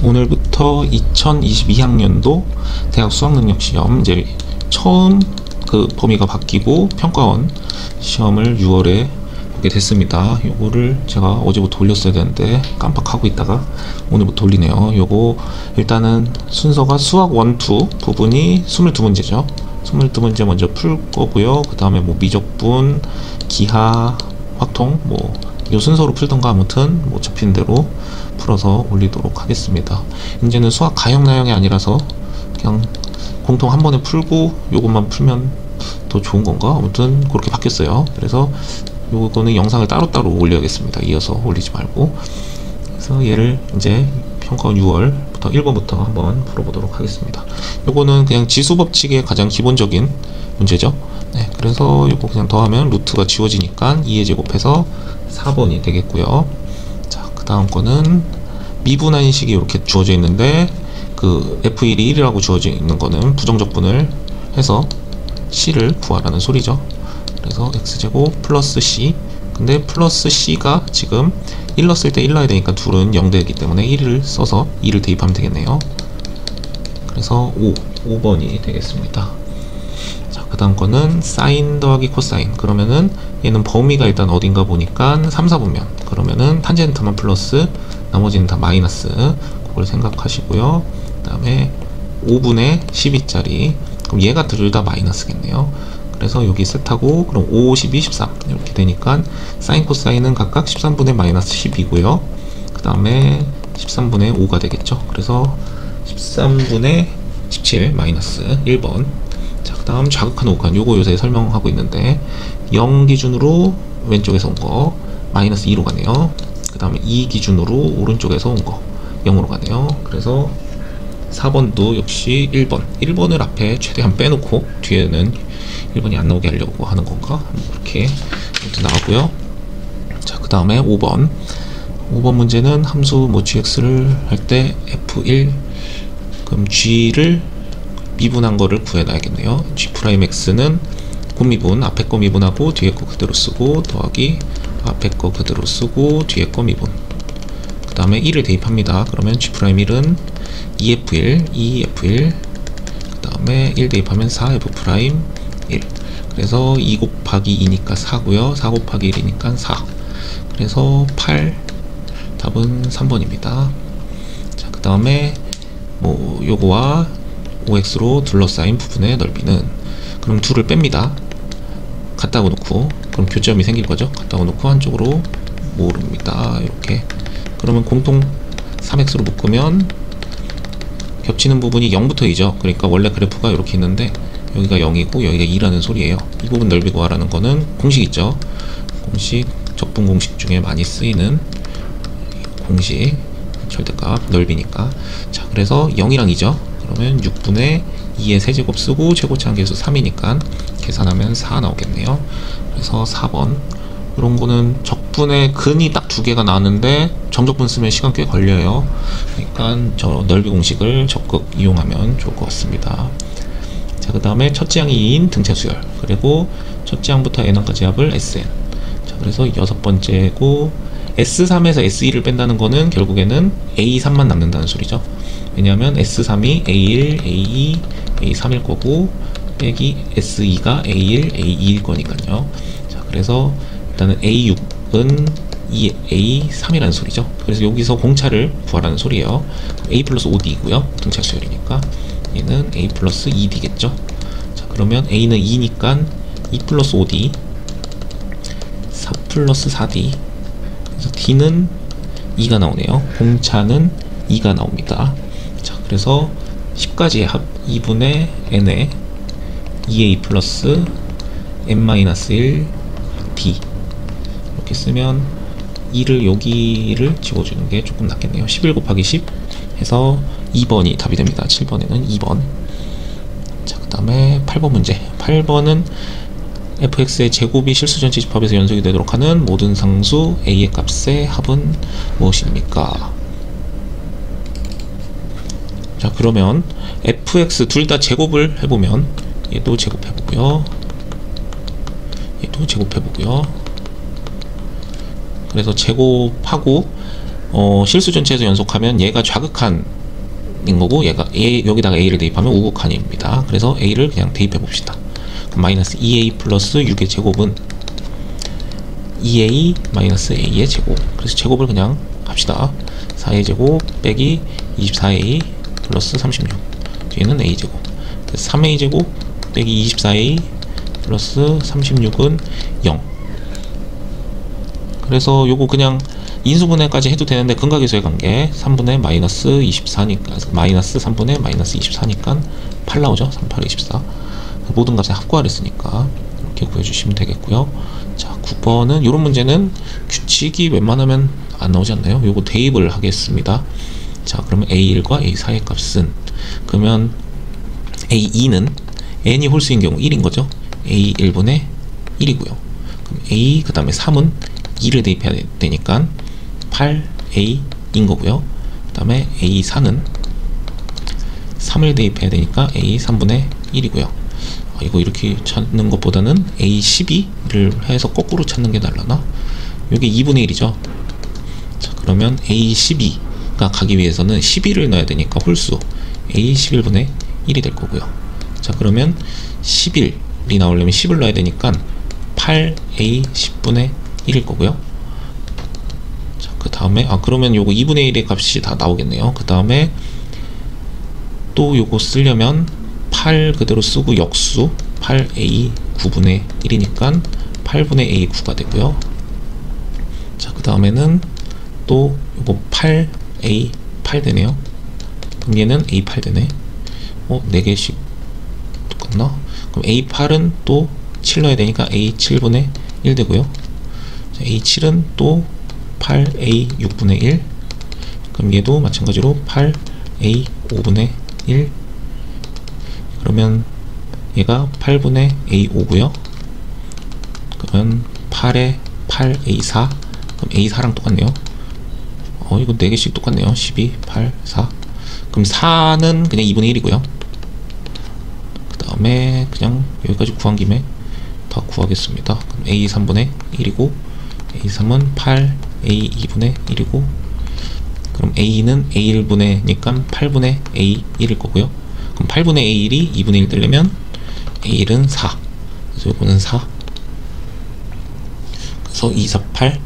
오늘부터 2022학년도 대학 수학능력시험 이제 처음 그 범위가 바뀌고 평가원 시험을 6월에 보게 됐습니다. 요거를 제가 어제부터 올렸어야 되는데 깜빡하고 있다가 오늘부터 올리네요. 요거 일단은 순서가 수학 1, 2 부분이 22문제죠. 22문제 먼저 풀 거고요. 그 다음에 뭐 미적분, 기하, 확통 뭐 이 순서로 풀던가 아무튼 뭐 잡힌 대로 풀어서 올리도록 하겠습니다. 이제는 수학 가형 나형이 아니라서 그냥 공통 한 번에 풀고 요것만 풀면 더 좋은 건가? 아무튼 그렇게 바뀌었어요. 그래서 요거는 영상을 따로따로 올려야겠습니다. 이어서 올리지 말고. 그래서 얘를 이제 평가원 6월부터 1번부터 한번 풀어보도록 하겠습니다. 요거는 그냥 지수법칙의 가장 기본적인 문제죠. 네, 그래서 요거 그냥 더하면 루트가 지워지니까 2의 제곱해서 4번이 되겠고요. 자, 그 다음 거는 미분한식이 이렇게 주어져 있는데 그 F1이 1이라고 주어져 있는 거는 부정적분을 해서 C를 구하라는 소리죠. 그래서 X제곱 플러스 C, 근데 플러스 C가 지금 1 넣었을 때 1 넣어야 되니까 둘은 0 되기 때문에 1을 써서 2를 대입하면 되겠네요. 그래서 5번이 되겠습니다. 자, 그 다음 거는 사인 더하기 코사인. 그러면은 얘는 범위가 일단 어딘가 보니까 3, 4분면. 그러면은 탄젠트만 플러스 나머지는 다 마이너스. 그걸 생각하시고요. 그 다음에 5분의 12짜리. 그럼 얘가 둘 다 마이너스겠네요. 그래서 여기 셋하고 그럼 5, 12, 13 이렇게 되니까 사인 코사인은 각각 13분의 마이너스 10이고요. 그 다음에 13분의 5가 되겠죠. 그래서 13분의 17 마이너스 1번. 자, 그 다음 자극한 오간 요거 요새 설명하고 있는데 0 기준으로 왼쪽에서 온 거 마이너스 2로 가네요. 그 다음에 2 기준으로 오른쪽에서 온 거 0으로 가네요. 그래서 4번도 역시 1번을 앞에 최대한 빼놓고 뒤에는 1번이 안 나오게 하려고 하는 건가? 이렇게 나오고요. 자, 그 다음에 5번 문제는 함수 뭐 gx를 할 때 f1 그럼 g를 미분한 거를 구해놔야겠네요. g'x는 곱미분, 앞에 거 미분하고 뒤에 거 그대로 쓰고 더하기 앞에 거 그대로 쓰고 뒤에 거 미분. 그 다음에 1을 대입합니다. 그러면 g'1은 2f1, 2f1 그 다음에 1 대입하면 4f'1 그래서 2 곱하기 2니까 4고요 4 곱하기 1이니까 4 그래서 8 답은 3번입니다 자, 그 다음에 뭐 요거와 OX로 둘러싸인 부분의 넓이는 그럼 둘을 뺍니다 갖다가 놓고 그럼 교점이 생길 거죠. 갖다가 놓고 한쪽으로 모릅니다. 이렇게 그러면 공통 3X로 묶으면 겹치는 부분이 0부터 2죠. 그러니까 원래 그래프가 이렇게 있는데 여기가 0이고 여기가 2라는 소리예요. 이 부분 넓이 구하라는 거는 공식 있죠. 공식, 적분 공식 중에 많이 쓰이는 공식 절대값 넓이니까. 자, 그래서 0이랑 2죠. 그러면 6분의 2의 세제곱 쓰고 최고차항계수 3이니까 계산하면 4 나오겠네요. 그래서 4번 이런 거는 적분의 근이 딱 2개가 나왔는데 점적분 쓰면 시간 꽤 걸려요. 그러니까 저 넓이 공식을 적극 이용하면 좋을 것 같습니다. 자, 그 다음에 첫째 항이 2인 등차 수열 그리고 첫째 항부터 n항까지 합을 Sn. 자, 그래서 6번째고 S3에서 S2를 뺀다는 거는 결국에는 A3만 남는다는 소리죠. 왜냐하면 S3이 A1, A2, A3일 거고 빼기 S2가 A1, A2일 거니까요. 자, 그래서 일단은 A6은 A3이라는 소리죠. 그래서 여기서 공차를 구하라는 소리예요. A 플러스 5D이고요. 등차 수열이니까 얘는 A 플러스 2D겠죠. 자, 그러면 A는 2니까 2 플러스 5D 4 플러스 4D 그래서 D는 2가 나오네요. 공차는 2가 나옵니다. 자, 그래서 10가지의 합 2분의 n에 2a 플러스 n-1 d 이렇게 쓰면 2를 여기를 집어주는 게 조금 낫겠네요. 11 곱하기 10 해서 2번이 답이 됩니다. 7번에는 2번. 자, 그 다음에 8번 문제. 8번은 fx의 제곱이 실수전체 집합에서 연속이 되도록 하는 모든 상수 a의 값의 합은 무엇입니까? 자, 그러면 fx 둘 다 제곱을 해보면 얘도 제곱해보고요. 얘도 제곱해보고요. 그래서 제곱하고 실수 전체에서 연속하면 얘가 좌극한 인 거고, 얘가 여기다가 a를 대입하면 우극한입니다. 그래서 a를 그냥 대입해 봅시다. 마이너스 2a 플러스 6의 제곱은 2a 마이너스 a의 제곱. 그래서 제곱을 그냥 합시다. 4a 제곱 빼기 24a 플러스 36, 뒤에는 a 제곱. 3a 제곱 빼기 24a 플러스 36은 0. 그래서 요거 그냥 인수분해까지 해도 되는데 근각에서의 관계 3분의 마이너스 24니까 마이너스 3분의 마이너스 24니까 8 나오죠. 3, 8, 24. 모든 값의 합과를 했으니까 이렇게 구해주시면 되겠고요. 자, 9번은 이런 문제는 규칙이 웬만하면 안 나오지 않나요? 요거 대입을 하겠습니다. 자, 그러면 a1과 a4의 값은, 그러면 a2는 n이 홀수인 경우 1인 거죠. a1분의 1이고요. 그럼 a 그 다음에 3은 2를 대입해야 되니까 8a인 거고요. 그 다음에 a4는 3을 대입해야 되니까 a 3분의 1이고요. 이거 이렇게 찾는 것보다는 a12를 해서 거꾸로 찾는 게 나을라나? 이게 2분의 1이죠. 자, 그러면 a12가 가기 위해서는 12를 넣어야 되니까 홀수 a11분의 1이 될 거고요. 자, 그러면 11이 나오려면 10을 넣어야 되니까 8a10분의 1일 거고요. 그 다음에 그러면 요거 2분의 1의 값이 다 나오겠네요. 그 다음에 또 요거 쓰려면 8 그대로 쓰고 역수 8a 9분의 1이니까 8분의 a9가 되고요. 자, 그 다음에는 또 요거 8a 8 되네요. 그럼 얘는 a8 되네. 4개씩 똑같나? 그럼 a8은 또 7 넣어야 되니까 a7분의 1 되고요. 자, a7은 또 8a 6분의 1. 그럼 얘도 마찬가지로 8a 5분의 1. 그러면 얘가 8분의 a 5고요. 그러면 8에 8a 4. 그럼 a 4랑 똑같네요. 이거 4개씩 똑같네요. 12, 8, 4. 그럼 4는 그냥 2분의 1이고요. 그 다음에 그냥 여기까지 구한 김에 다 구하겠습니다. 그럼 a 3분의 1이고 a 3은 8 a 2분의 1이고, 그럼 a는 a 1분의 니까 8분의 a 1일 거고요. 그럼 8분의 a 1이 2분의 1 되려면 a 1은 4. 그래서 이거는 4. 그래서 2, 4, 8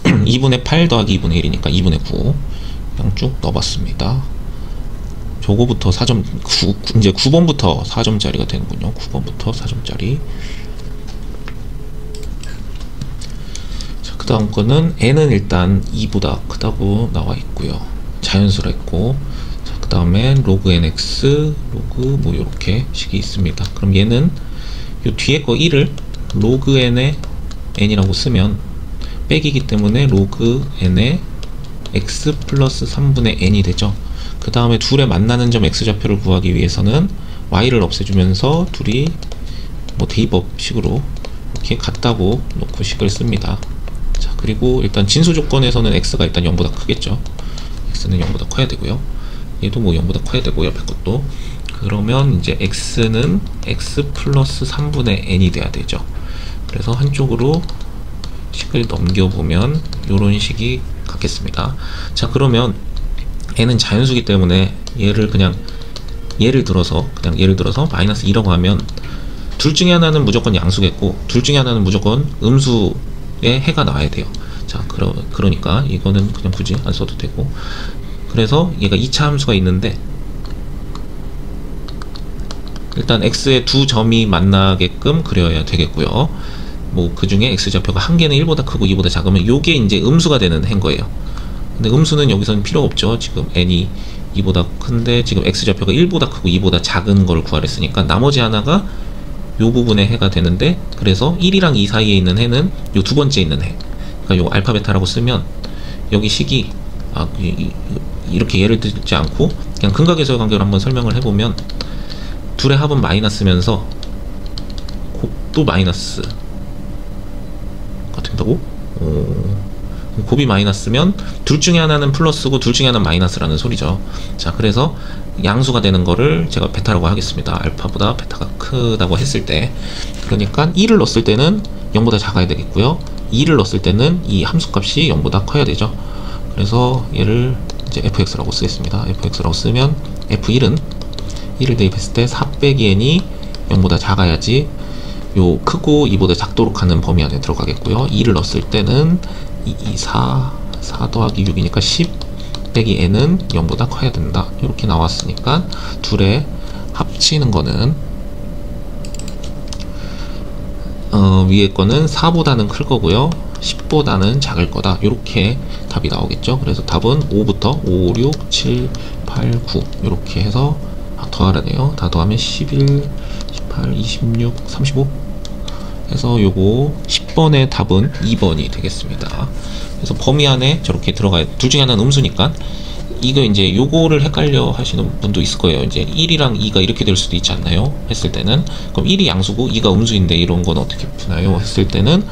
2분의 8 더하기 2분의 1이니까 2분의 9 그냥 쭉 넣어봤습니다. 저거부터 4점, 이제 9번부터 4점짜리가 되는군요. 9번부터 4점짜리. 그 다음 거는 n은 일단 2보다 크다고 나와 있고요. 자연수로 했고, 그 다음에 로그 nx, 로그 뭐 요렇게 식이 있습니다. 그럼 얘는 요 뒤에 거 1을 로그 n의 n이라고 쓰면 빼기이기 때문에 로그 n의 x 플러스 3분의 n이 되죠. 그 다음에 둘의 만나는 점 x좌표를 구하기 위해서는 y를 없애주면서 둘이 뭐 대입법식으로 이렇게 같다고 놓고 식을 씁니다. 자, 그리고 일단 진수 조건에서는 x가 일단 0보다 크겠죠. x는 0보다 커야 되고요. 얘도 뭐 0보다 커야 되고 옆에 것도. 그러면 이제 x는 x 플러스 3분의 n이 돼야 되죠. 그래서 한쪽으로 식을 넘겨보면 요런 식이 같겠습니다. 자, 그러면 n은 자연수기 때문에 얘를 그냥 예를 들어서 마이너스 2라고 하면 둘 중에 하나는 무조건 양수겠고 둘 중에 하나는 무조건 음수의 해가 나와야 돼요. 자, 그러니까 이거는 그냥 굳이 안 써도 되고, 그래서 얘가 2차 함수가 있는데 일단 x의 두 점이 만나게끔 그려야 되겠고요. 뭐 그 중에 x좌표가 한 개는 1보다 크고 2보다 작으면 요게 이제 음수가 되는 해인 거예요. 근데 음수는 여기서는 필요 없죠. 지금 n이 2보다 큰데 지금 x좌표가 1보다 크고 2보다 작은 걸 구하랬으니까 나머지 하나가 요 부분의 해가 되는데, 그래서 1이랑 2 사이에 있는 해는 요 두 번째 있는 해, 그러니까 요 알파 베타라고 쓰면 여기 식이 이렇게 예를 들지 않고 그냥 근각에서의 관계를 한번 설명을 해보면 둘의 합은 마이너스면서 곱도 마이너스가 된다고? 곱이 마이너스면 둘 중에 하나는 플러스고 둘 중에 하나는 마이너스라는 소리죠. 자, 그래서 양수가 되는 거를 제가 베타라고 하겠습니다. 알파보다 베타가 크다고 했을 때, 그러니까 1을 넣었을 때는 0보다 작아야 되겠고요. 2를 넣었을 때는 이 함수값이 0보다 커야 되죠. 그래서 얘를 이제 fx라고 쓰겠습니다. fx라고 쓰면 f1은 1을 대입했을 때 4 빼기 n이 0보다 작아야지 요 크고 2보다 작도록 하는 범위 안에 들어가겠고요. 2를 넣었을 때는 4 더하기 6이니까 10 빼기 n은 0보다 커야 된다. 이렇게 나왔으니까 둘의 합치는 거는 위에 거는 4보다는 클 거고요. 10보다는 작을 거다. 이렇게 답이 나오겠죠. 그래서 답은 5부터 5, 6, 7, 8, 9 이렇게 해서 더하라네요. 다 더하면 11, 18, 26, 35 해서 요거 10번의 답은 2번이 되겠습니다. 그래서 범위 안에 저렇게 들어가야, 둘 중에 하나는 음수니까 이거 이제 요거를 헷갈려 하시는 분도 있을 거예요. 이제 1이랑 2가 이렇게 될 수도 있지 않나요? 했을 때는 그럼 1이 양수고 2가 음수인데 이런 건 어떻게 푸나요? 했을 때는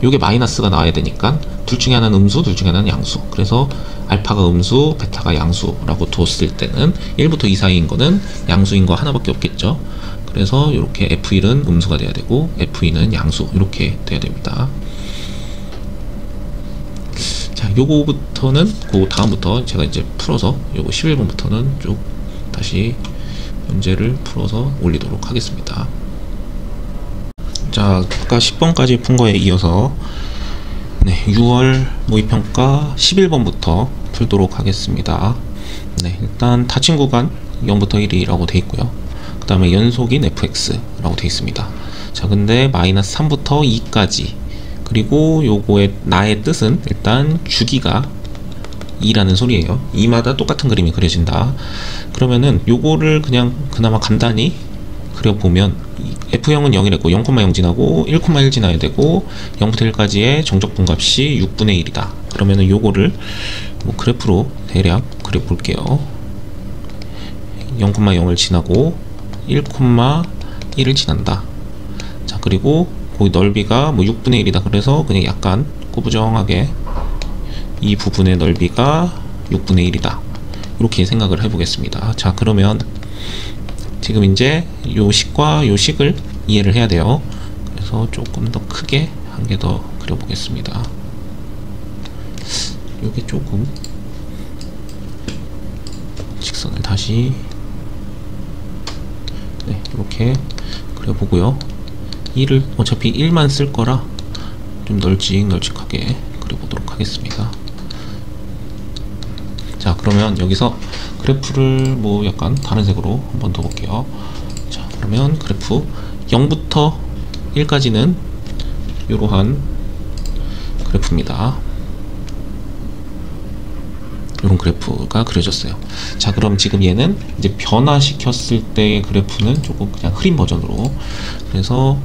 요게 마이너스가 나와야 되니까 둘 중에 하나는 음수, 둘 중에 하나는 양수. 그래서 알파가 음수, 베타가 양수라고 뒀을 때는 1부터 2 사이인 거는 양수인 거 하나밖에 없겠죠. 그래서 이렇게 F1은 음수가 돼야 되고 F2는 양수 이렇게 돼야 됩니다. 자, 요거부터는 그 다음부터 제가 이제 풀어서 요거 11번부터는 쭉 다시 문제를 풀어서 올리도록 하겠습니다. 자, 아까 10번까지 푼 거에 이어서 6월 모의평가 11번부터 풀도록 하겠습니다. 일단 닫힌 구간 0부터 1이라고 돼 있고요. 그 다음에 연속인 fx라고 돼 있습니다. 자, 근데 마이너스 3부터 2까지, 그리고 요거의 나의 뜻은 일단 주기가 2라는 소리예요. 2마다 똑같은 그림이 그려진다. 그러면은 요거를 그냥 그나마 간단히 그려보면 F형은 0이랬고 0,0 지나고 1,1 지나야 되고 0부터 1까지의 정적분값이 6분의 1이다. 그러면은 요거를 뭐 그래프로 대략 그려볼게요. 0,0을 지나고 1,1을 지난다. 자, 그리고 거기 넓이가 뭐 6분의 1이다. 그래서 그냥 약간 꾸부정하게 이 부분의 넓이가 6분의 1이다. 이렇게 생각을 해보겠습니다. 자, 그러면 지금 이제 요 식과 요 식을 이해를 해야 돼요. 그래서 조금 더 크게 한 개 더 그려보겠습니다. 요게 조금 직선을 다시 이렇게 그려보고요. 1을 어차피 1만 쓸 거라 좀 널찍널찍하게 그려보도록 하겠습니다. 자, 그러면 여기서 그래프를 뭐 약간 다른 색으로 한번 더 볼게요. 자, 그러면 그래프 0부터 1까지는 이러한 그래프입니다. 이런 그래프가 그려졌어요. 자, 그럼 지금 얘는 이제 변화시켰을 때의 그래프는 조금 그냥 흐린 버전으로. 그래서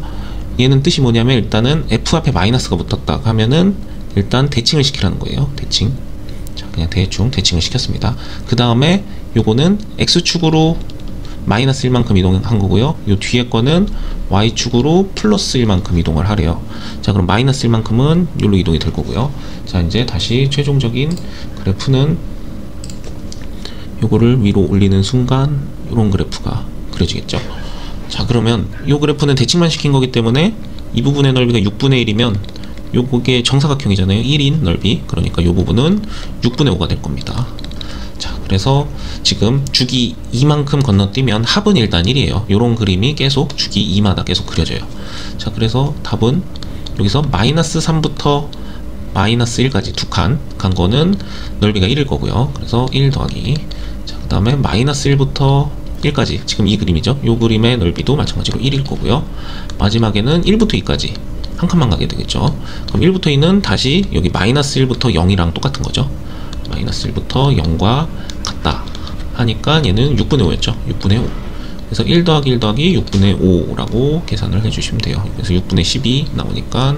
얘는 뜻이 뭐냐면 일단은 F 앞에 마이너스가 붙었다 하면은 일단 대칭을 시키라는 거예요. 대칭. 자, 그냥 대충 대칭을 시켰습니다. 그 다음에 요거는 X축으로 마이너스 1만큼 이동한 거고요. 요 뒤에 거는 Y축으로 플러스 1만큼 이동을 하래요. 자, 그럼 마이너스 1만큼은 요로 이동이 될 거고요. 자, 이제 다시 최종적인 그래프는 요거를 위로 올리는 순간 요런 그래프가 그려지겠죠. 자, 그러면 요 그래프는 대칭만 시킨 거기 때문에 이 부분의 넓이가 6분의 1이면 요게 정사각형이잖아요. 1인 넓이. 그러니까 요 부분은 6분의 5가 될 겁니다. 자, 그래서 지금 주기 2만큼 건너뛰면 합은 일단 1이에요. 요런 그림이 계속 주기 2마다 계속 그려져요. 자, 그래서 답은 여기서 마이너스 3부터 마이너스 1까지 두 칸 간 거는 넓이가 1일 거고요. 그래서 1 더하기, 자, 그 다음에 마이너스 1부터 1까지 지금 이 그림이죠. 요 그림의 넓이도 마찬가지로 1일 거고요. 마지막에는 1부터 2까지 한 칸만 가게 되겠죠. 그럼 1부터 2는 다시 여기 마이너스 1부터 0이랑 똑같은 거죠. 마이너스 1부터 0과 같다 하니까 얘는 6분의 5였죠. 6분의 5. 그래서 1 더하기 1 더하기 6분의 5라고 계산을 해주시면 돼요. 그래서 6분의 12 나오니까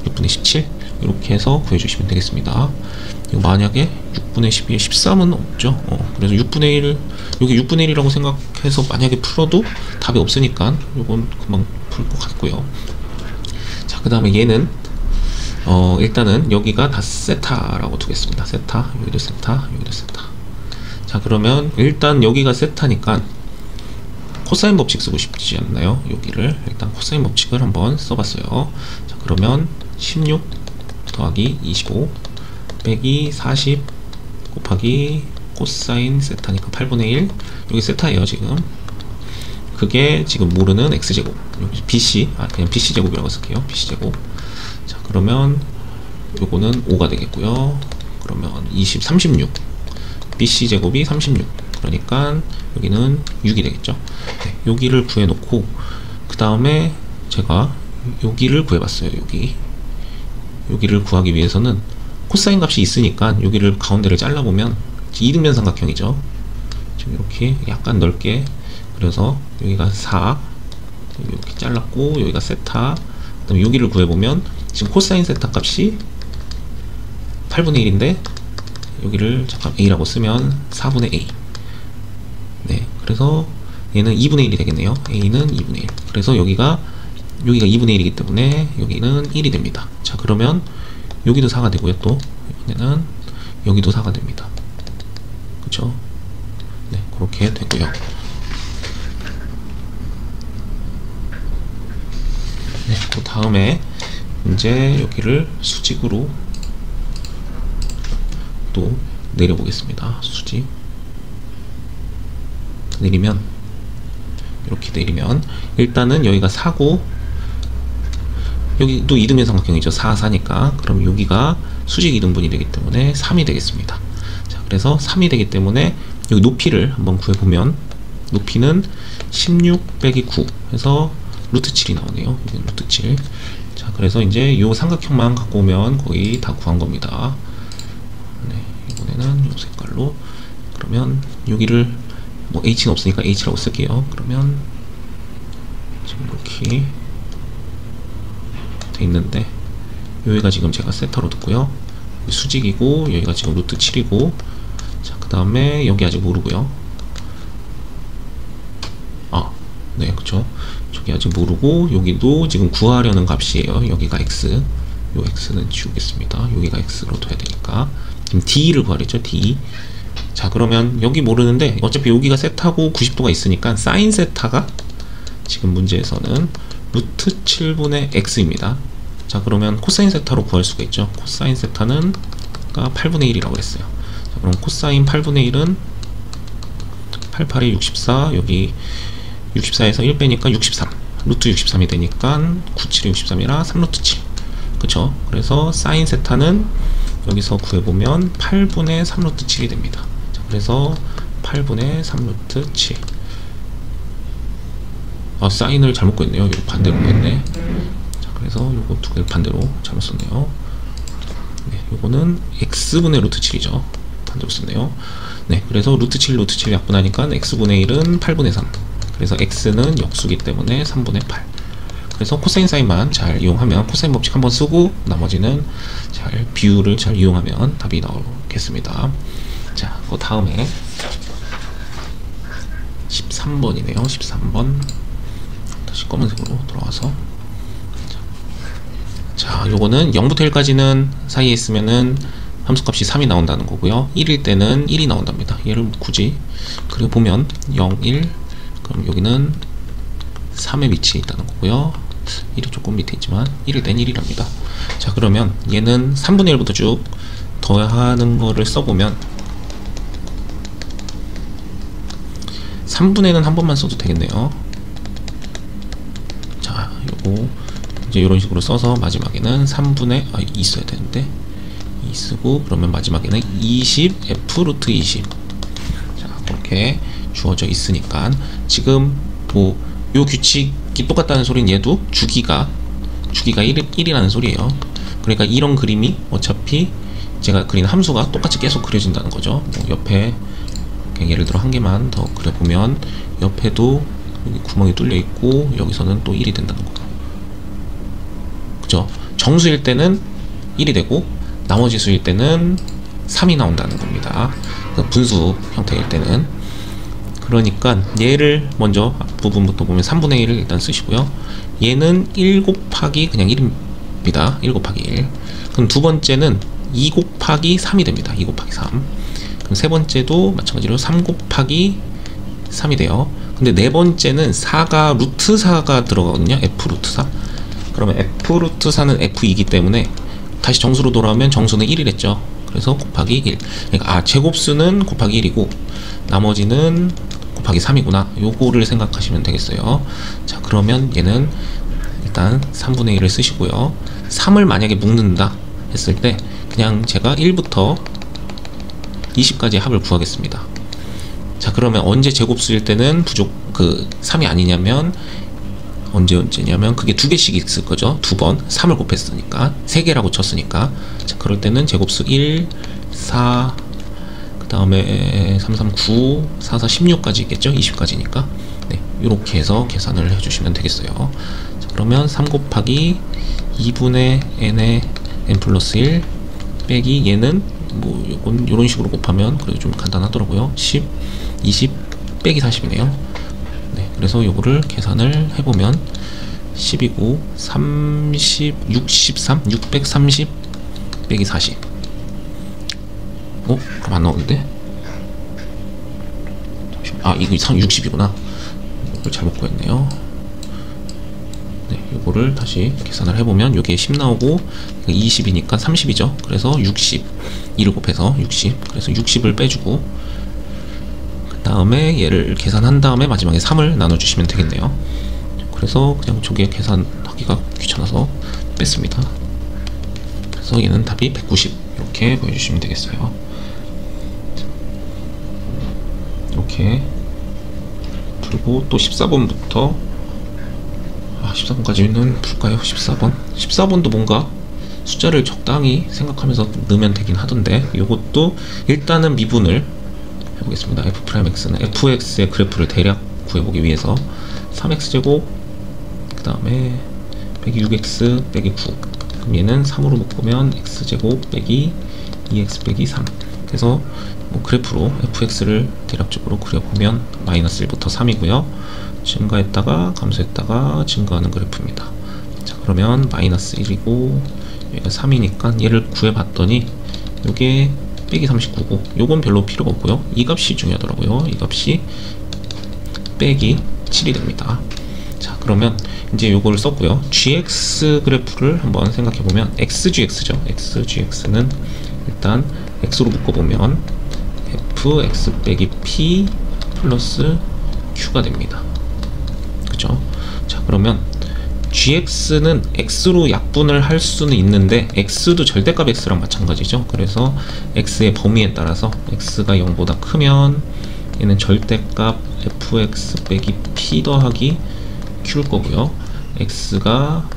6분의 17 이렇게 해서 구해주시면 되겠습니다. 이거 만약에 6분의 12에 13은 없죠. 그래서 6분의 1, 여기 6분의 1이라고 생각해서 만약에 풀어도 답이 없으니까 이건 금방 풀 것 같고요. 자, 그 다음에 얘는 일단은 여기가 다 세타라고 두겠습니다. 세타, 여기도 세타, 여기도 세타. 자, 그러면 일단 여기가 세타니까 코사인 법칙 쓰고 싶지 않나요? 여기를 일단 코사인 법칙을 한번 써봤어요. 자, 그러면 16 더하기 25 빼기 40 곱하기 코사인 세타니까 8분의 1. 여기 세타예요 지금. 그게 지금 모르는 x제곱. 여기 bc, 그냥 bc제곱이라고 쓸게요. bc제곱. 자, 그러면 요거는 5가 되겠고요. 그러면 36. bc제곱이 36. 그러니까 여기는 6이 되겠죠. 네, 여기를 구해놓고 그 다음에 제가 여기를 구해봤어요. 여기를 구하기 위해서는 코사인 값이 있으니까 여기를 가운데를 잘라보면 이등변 삼각형이죠. 지금 이렇게 약간 넓게 그래서 여기가 4 이렇게 잘랐고 여기가 세타, 그 다음에 여기를 구해보면 지금 코사인 세타 값이 8분의 1인데 여기를 잠깐 a라고 쓰면 4분의 a. 네, 그래서 얘는 2분의 1이 되겠네요. a는 2분의 1. 그래서 여기가 2분의 1이기 때문에 여기는 1이 됩니다. 자, 그러면 여기도 4가 되고요. 또 이번에는 여기도 4가 됩니다. 그쵸? 네, 그렇게 되고요. 네, 그 다음에 이제 여기를 수직으로 또 내려보겠습니다. 수직 내리면 이렇게 내리면 일단은 여기가 4고 여기도 이등변 삼각형이죠. 4, 4니까 그럼 여기가 수직 이등분이 되기 때문에 3이 되겠습니다. 자, 그래서 3이 되기 때문에 여기 높이를 한번 구해보면 높이는 16 빼기 9 해서 루트 7이 나오네요. 여기 루트 7. 자, 그래서 이제 이 삼각형만 갖고 오면 거의 다 구한 겁니다. 네, 이번에는 이 색깔로. 그러면 여기를 뭐 h는 없으니까 h라고 쓸게요. 그러면 지금 이렇게 돼 있는데 여기가 지금 제가 세타로 듣고요. 여기 수직이고 여기가 지금 루트 7이고 자, 그 다음에 여기 아직 모르고요. 네, 그쵸. 저기 아직 모르고 여기도 지금 구하려는 값이에요. 여기가 x, 요 x는 지우겠습니다. 여기가 x로 둬야 되니까 지금 d를 구하랬죠. d. 자, 그러면 여기 모르는데 어차피 여기가 세타고 90도가 있으니까 사인 세타가 지금 문제에서는 루트 7분의 x입니다. 자, 그러면 코사인 세타로 구할 수가 있죠. 코사인 세타는 8분의 1이라고 그랬어요. 자, 그럼 코사인 8분의 1은 88이 64, 여기 64에서 1 빼니까 63, 루트 63이 되니까 97이 63이라 3루트 7. 그쵸? 그래서 사인 세타는 여기서 구해보면 8분의 3루트 7이 됩니다. 자, 그래서 8분의 3루트 7. 사인을 잘못 구했네요. 이거 반대로 구했네. 자, 그래서 요거 두 개를 반대로 잘못 썼네요. 네, 요거는 x분의 루트 7이죠. 반대로 썼네요. 네, 그래서 루트 7, 루트 7 약분하니까 x분의 1은 8분의 3. 그래서 x는 역수기 때문에 3분의 8. 그래서 코사인 사인만 잘 이용하면 코사인 법칙 한번 쓰고 나머지는 잘 비율을 잘 이용하면 답이 나오겠습니다. 자, 그 다음에 13번이네요. 13번 다시 검은색으로 돌아와서 자, 요거는 0부터 1까지는 사이에 있으면은 함수값이 3이 나온다는 거고요. 1일 때는 1이 나온답니다. 얘를 굳이 그리고 보면 0, 1 그럼 여기는 3의 위치에 있다는 거고요. 1이 조금 밑에 있지만 1일 땐 1이랍니다. 자, 그러면 얘는 3분의 1부터 쭉 더하는 거를 써보면 3분의 1은 한 번만 써도 되겠네요. 자, 요거 이제 이런 식으로 써서 마지막에는 3분의 2 써야 되는데 2 쓰고 그러면 마지막에는 20 f 루트 20. 자, 그렇게 주어져 있으니까 지금 뭐 요 규칙이 똑같다는 소리는 얘도 주기가 1이라는 소리예요. 그러니까 이런 그림이 어차피 제가 그린 함수가 똑같이 계속 그려진다는 거죠. 뭐 옆에 예를 들어 한 개만 더 그려보면 옆에도 여기 구멍이 뚫려 있고 여기서는 또 1이 된다는 거고. 그죠? 정수일 때는 1이 되고 나머지 수일 때는 3이 나온다는 겁니다. 분수 형태일 때는. 그러니까 얘를 먼저 앞부분부터 보면 3분의 1을 일단 쓰시고요. 얘는 1 곱하기 그냥 1입니다. 1 곱하기 1. 그럼 두 번째는 2 곱하기 3이 됩니다. 2 곱하기 3. 그럼 세 번째도 마찬가지로 3 곱하기 3이 돼요. 근데 네 번째는 4가 루트 4가 들어가거든요. f 루트 4. 그러면 f 루트 4는 f2이기 때문에 다시 정수로 돌아오면 정수는 1이랬죠. 그래서 곱하기 1. 그러니까 제곱수는 곱하기 1이고 나머지는 곱하기 3이구나. 요거를 생각하시면 되겠어요. 자, 그러면 얘는 일단 3분의 1을 쓰시고요. 3을 만약에 묶는다 했을 때 그냥 제가 1부터 20까지 합을 구하겠습니다. 자, 그러면 언제 제곱수일 때는 3이 아니냐면 언제냐면 그게 두 개씩 있을 거죠. 두 번 3을 곱했으니까 3개라고 쳤으니까. 자, 그럴 때는 제곱수 1, 4, 그 다음에 3, 3, 9, 4, 4, 16까지 있겠죠. 20까지니까. 네, 이렇게 해서 계산을 해주시면 되겠어요. 자, 그러면 3 곱하기 2분의 n의 n 플러스 1 빼기 얘는 뭐 요건 요런 식으로 곱하면 그래도 좀 간단하더라고요. 10, 20 빼기 40이네요. 네, 그래서 요거를 계산을 해보면 10이고 30, 63, 630 빼기 40. 그럼 안 나오는데? 이거 60이구나. 이걸 잘못 구했네요. 네, 요거를 다시 계산을 해보면 요게 10 나오고 20이니까 30이죠. 그래서 60, 2를 곱해서 60. 그래서 60을 빼주고 그 다음에 얘를 계산한 다음에 마지막에 3을 나눠주시면 되겠네요. 그래서 그냥 저게 계산하기가 귀찮아서 뺐습니다. 그래서 얘는 답이 190 이렇게 보여주시면 되겠어요. 이렇게 풀고 또 14번부터 14번까지는 풀까요? 14번도 뭔가 숫자를 적당히 생각하면서 넣으면 되긴 하던데 이것도 일단은 미분을 해보겠습니다. f'x는 fx의 그래프를 대략 구해보기 위해서 3x제곱 그 다음에 빼기 6x 빼기 9 그럼 얘는 3으로 묶으면 x제곱 빼기 2x 빼기 3 그래서 뭐 그래프로 fx를 대략적으로 그려보면 마이너스 1부터 3이고요 증가했다가 감소했다가 증가하는 그래프입니다. 자, 그러면 마이너스 1이고 여기가 3이니까 얘를 구해봤더니 요게 빼기 39고 요건 별로 필요가 없고요. 이 값이 중요하더라고요. 이 값이 빼기 7이 됩니다. 자, 그러면 이제 요거를 썼고요. gx 그래프를 한번 생각해보면 xgx죠. xgx는 일단 x로 묶어보면 fx 빼기 p 플러스 q가 됩니다. 그죠? 자, 그러면 gx는 x로 약분을 할 수는 있는데 x도 절대값 x랑 마찬가지죠. 그래서 x의 범위에 따라서 x가 0보다 크면 얘는 절대값 fx 빼기 p 더하기 q일 거고요. x가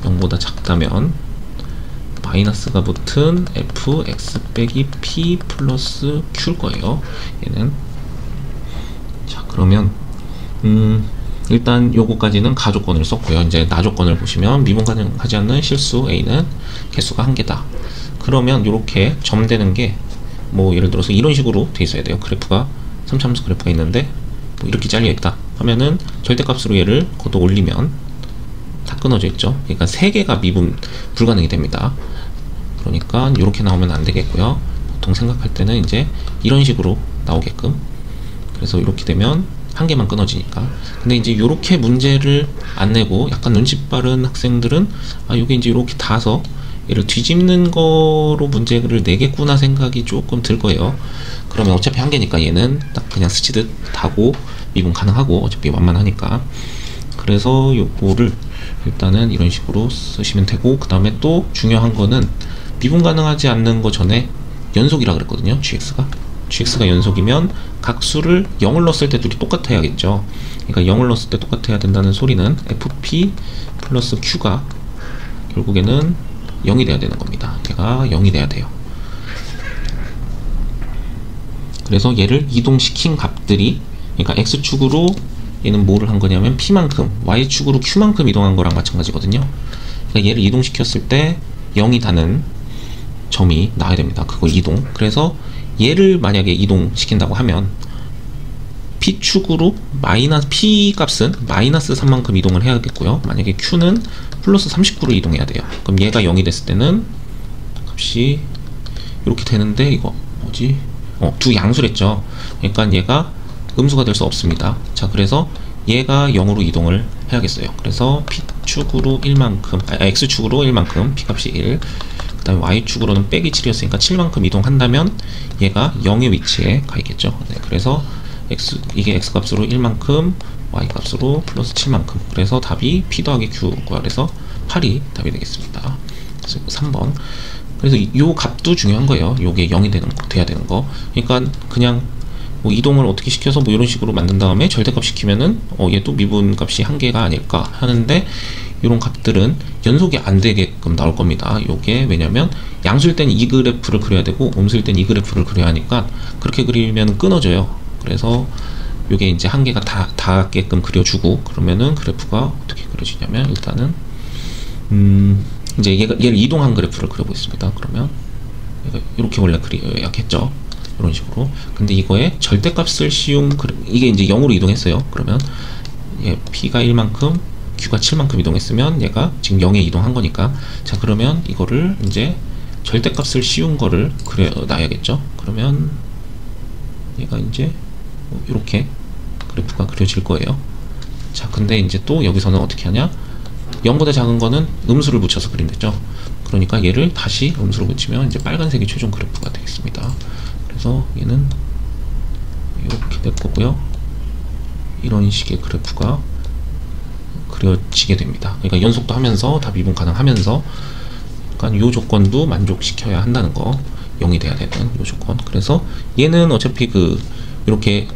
0보다 작다면 마이너스가 붙은 fx 빼기 p 플러스 q일 거예요. 얘는. 자, 그러면 일단 요거까지는 가조건을 썼고요. 이제 나조건을 보시면 미분 가능하지 않는 실수 a는 개수가 1개다. 그러면 요렇게 점되는 게 뭐 예를 들어서 이런 식으로 돼 있어야 돼요. 그래프가 3차함수 그래프가 있는데 뭐 이렇게 잘려 있다 하면은 절대값으로 얘를 걷어 올리면 다 끊어져 있죠. 그러니까 3개가 미분 불가능이 됩니다. 그러니까 이렇게 나오면 안 되겠고요. 보통 생각할 때는 이제 이런 식으로 나오게끔, 그래서 이렇게 되면 한 개만 끊어지니까. 근데 이제 이렇게 문제를 안 내고 약간 눈치 빠른 학생들은 이게 이제 이렇게 다서 얘를 뒤집는 거로 문제를 내겠구나 생각이 조금 들 거예요. 그러면 어차피 한 개니까 얘는 딱 그냥 스치듯 다고 미분 가능하고 어차피 완만하니까. 그래서 요거를 일단은 이런 식으로 쓰시면 되고, 그 다음에 또 중요한 거는 미분 가능하지 않는 거 전에 연속이라 그랬거든요. gx가 연속이면 각 수를 0을 넣었을 때 둘이 똑같아야겠죠. 그러니까 0을 넣었을 때 똑같아야 된다는 소리는 fp 플러스 q가 결국에는 0이 돼야 되는 겁니다. 얘가 0이 돼야 돼요. 그래서 얘를 이동시킨 값들이, 그러니까 x축으로 얘는 뭐를 한 거냐면 p만큼, y축으로 q만큼 이동한 거랑 마찬가지거든요. 그러니까 얘를 이동시켰을 때 0이 닿는 점이 나와야 됩니다. 그거 이동. 그래서 얘를 만약에 이동시킨다고 하면 p축으로 p 값은 마이너스 3만큼 이동을 해야겠고요. 만약에 q는 플러스 39로 이동해야 돼요. 그럼 얘가 0이 됐을 때는 값이 이렇게 되는데, 이거 뭐지? 두 양수랬죠. 그러니까 얘가 음수가 될 수 없습니다. 자, 그래서 얘가 0으로 이동을 해야겠어요. 그래서 p축으로 1만큼, x축으로 1만큼, p값이 1, 그 다음에 y축으로는 빼기 7이었으니까 7만큼 이동한다면 얘가 0의 위치에 가 있겠죠. 네, 그래서 이게 x값으로 1만큼, y값으로 플러스 7만큼. 그래서 답이 p 더하기 q가 그래서 8이 답이 되겠습니다. 그래서 3번. 그래서 요 값도 중요한 거예요. 요게 0이 돼야 되는 거. 그러니까 그냥 뭐 이동을 어떻게 시켜서 뭐 이런 식으로 만든 다음에 절대값 시키면은 얘 또 미분값이 한 개가 아닐까 하는데, 이런 값들은 연속이 안 되게끔 나올 겁니다. 요게 왜냐면 양수일 땐 이 그래프를 그려야 되고 음수일 땐 이 그래프를 그려야 하니까 그렇게 그리면 끊어져요. 그래서 요게 이제 한 개가 닿게끔 그려주고, 그러면은 그래프가 어떻게 그려지냐면 일단은 이제 얘를 이동한 그래프를 그려보겠습니다. 그러면 얘가 이렇게 원래 그려야겠죠. 이런 식으로. 근데 이거에 절대값을 씌운 이게 이제 0으로 이동했어요. 그러면 얘 p가 1만큼 q가 7만큼 이동했으면 얘가 지금 0에 이동한 거니까, 자 그러면 이거를 이제 절대값을 씌운 거를 그려놔야겠죠. 그러면 얘가 이제 이렇게 그래프가 그려질 거예요. 자 근데 이제 또 여기서는 어떻게 하냐, 0보다 작은 거는 음수를 붙여서 그리면 되죠. 그러니까 얘를 다시 음수로 붙이면 이제 빨간색이 최종 그래프가 되겠습니다. 그래서 얘는 이렇게 될 거고요. 이런 식의 그래프가 그려지게 됩니다. 그러니까 연속도 하면서 다 미분 가능하면서, 그러니까 요 조건도 만족시켜야 한다는 거, 0이 돼야 되는 요 조건. 그래서 얘는 어차피 이렇게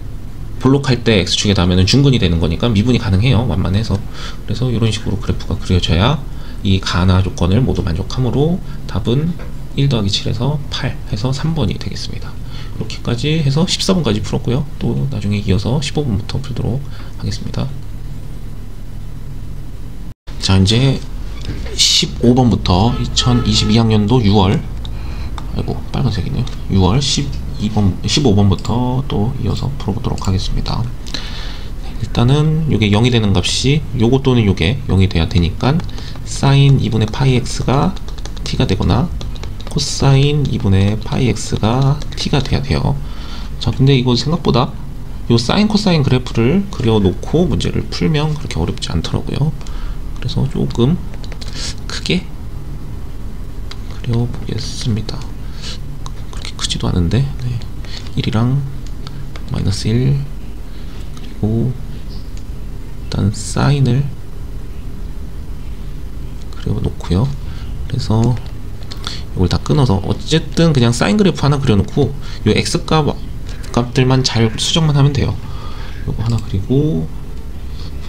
볼록할 때 x축에 닿으면 중근이 되는 거니까 미분이 가능해요. 완만해서. 그래서 이런 식으로 그래프가 그려져야 이 가나 조건을 모두 만족하므로 답은 1 더하기 7에서 8 해서 3번이 되겠습니다. 이렇게까지 해서 14번까지 풀었고요. 또 나중에 이어서 15번부터 풀도록 하겠습니다. 자 이제 15번부터 2022학년도 6월, 아이고 빨간색이네요. 6월 15번부터 또 이어서 풀어보도록 하겠습니다. 일단은 요게 0이 되는 값이 요거 또는 요게 0이 돼야 되니까 사인 2분의 파이 x가 t가 되거나 코사인 2분의 파이 x가 t가 돼야 돼요. 자 근데 이거 생각보다 요 사인 코사인 그래프를 그려놓고 문제를 풀면 그렇게 어렵지 않더라고요. 그래서 조금 크게 그려보겠습니다. 그렇게 크지도 않은데, 네. 1이랑 마이너스 1, 그리고 일단 사인을 그려놓고요. 그래서 이걸 다 끊어서 어쨌든 그냥 사인 그래프 하나 그려놓고 요 x값들만 잘 수정만 하면 돼요. 요거 하나 그리고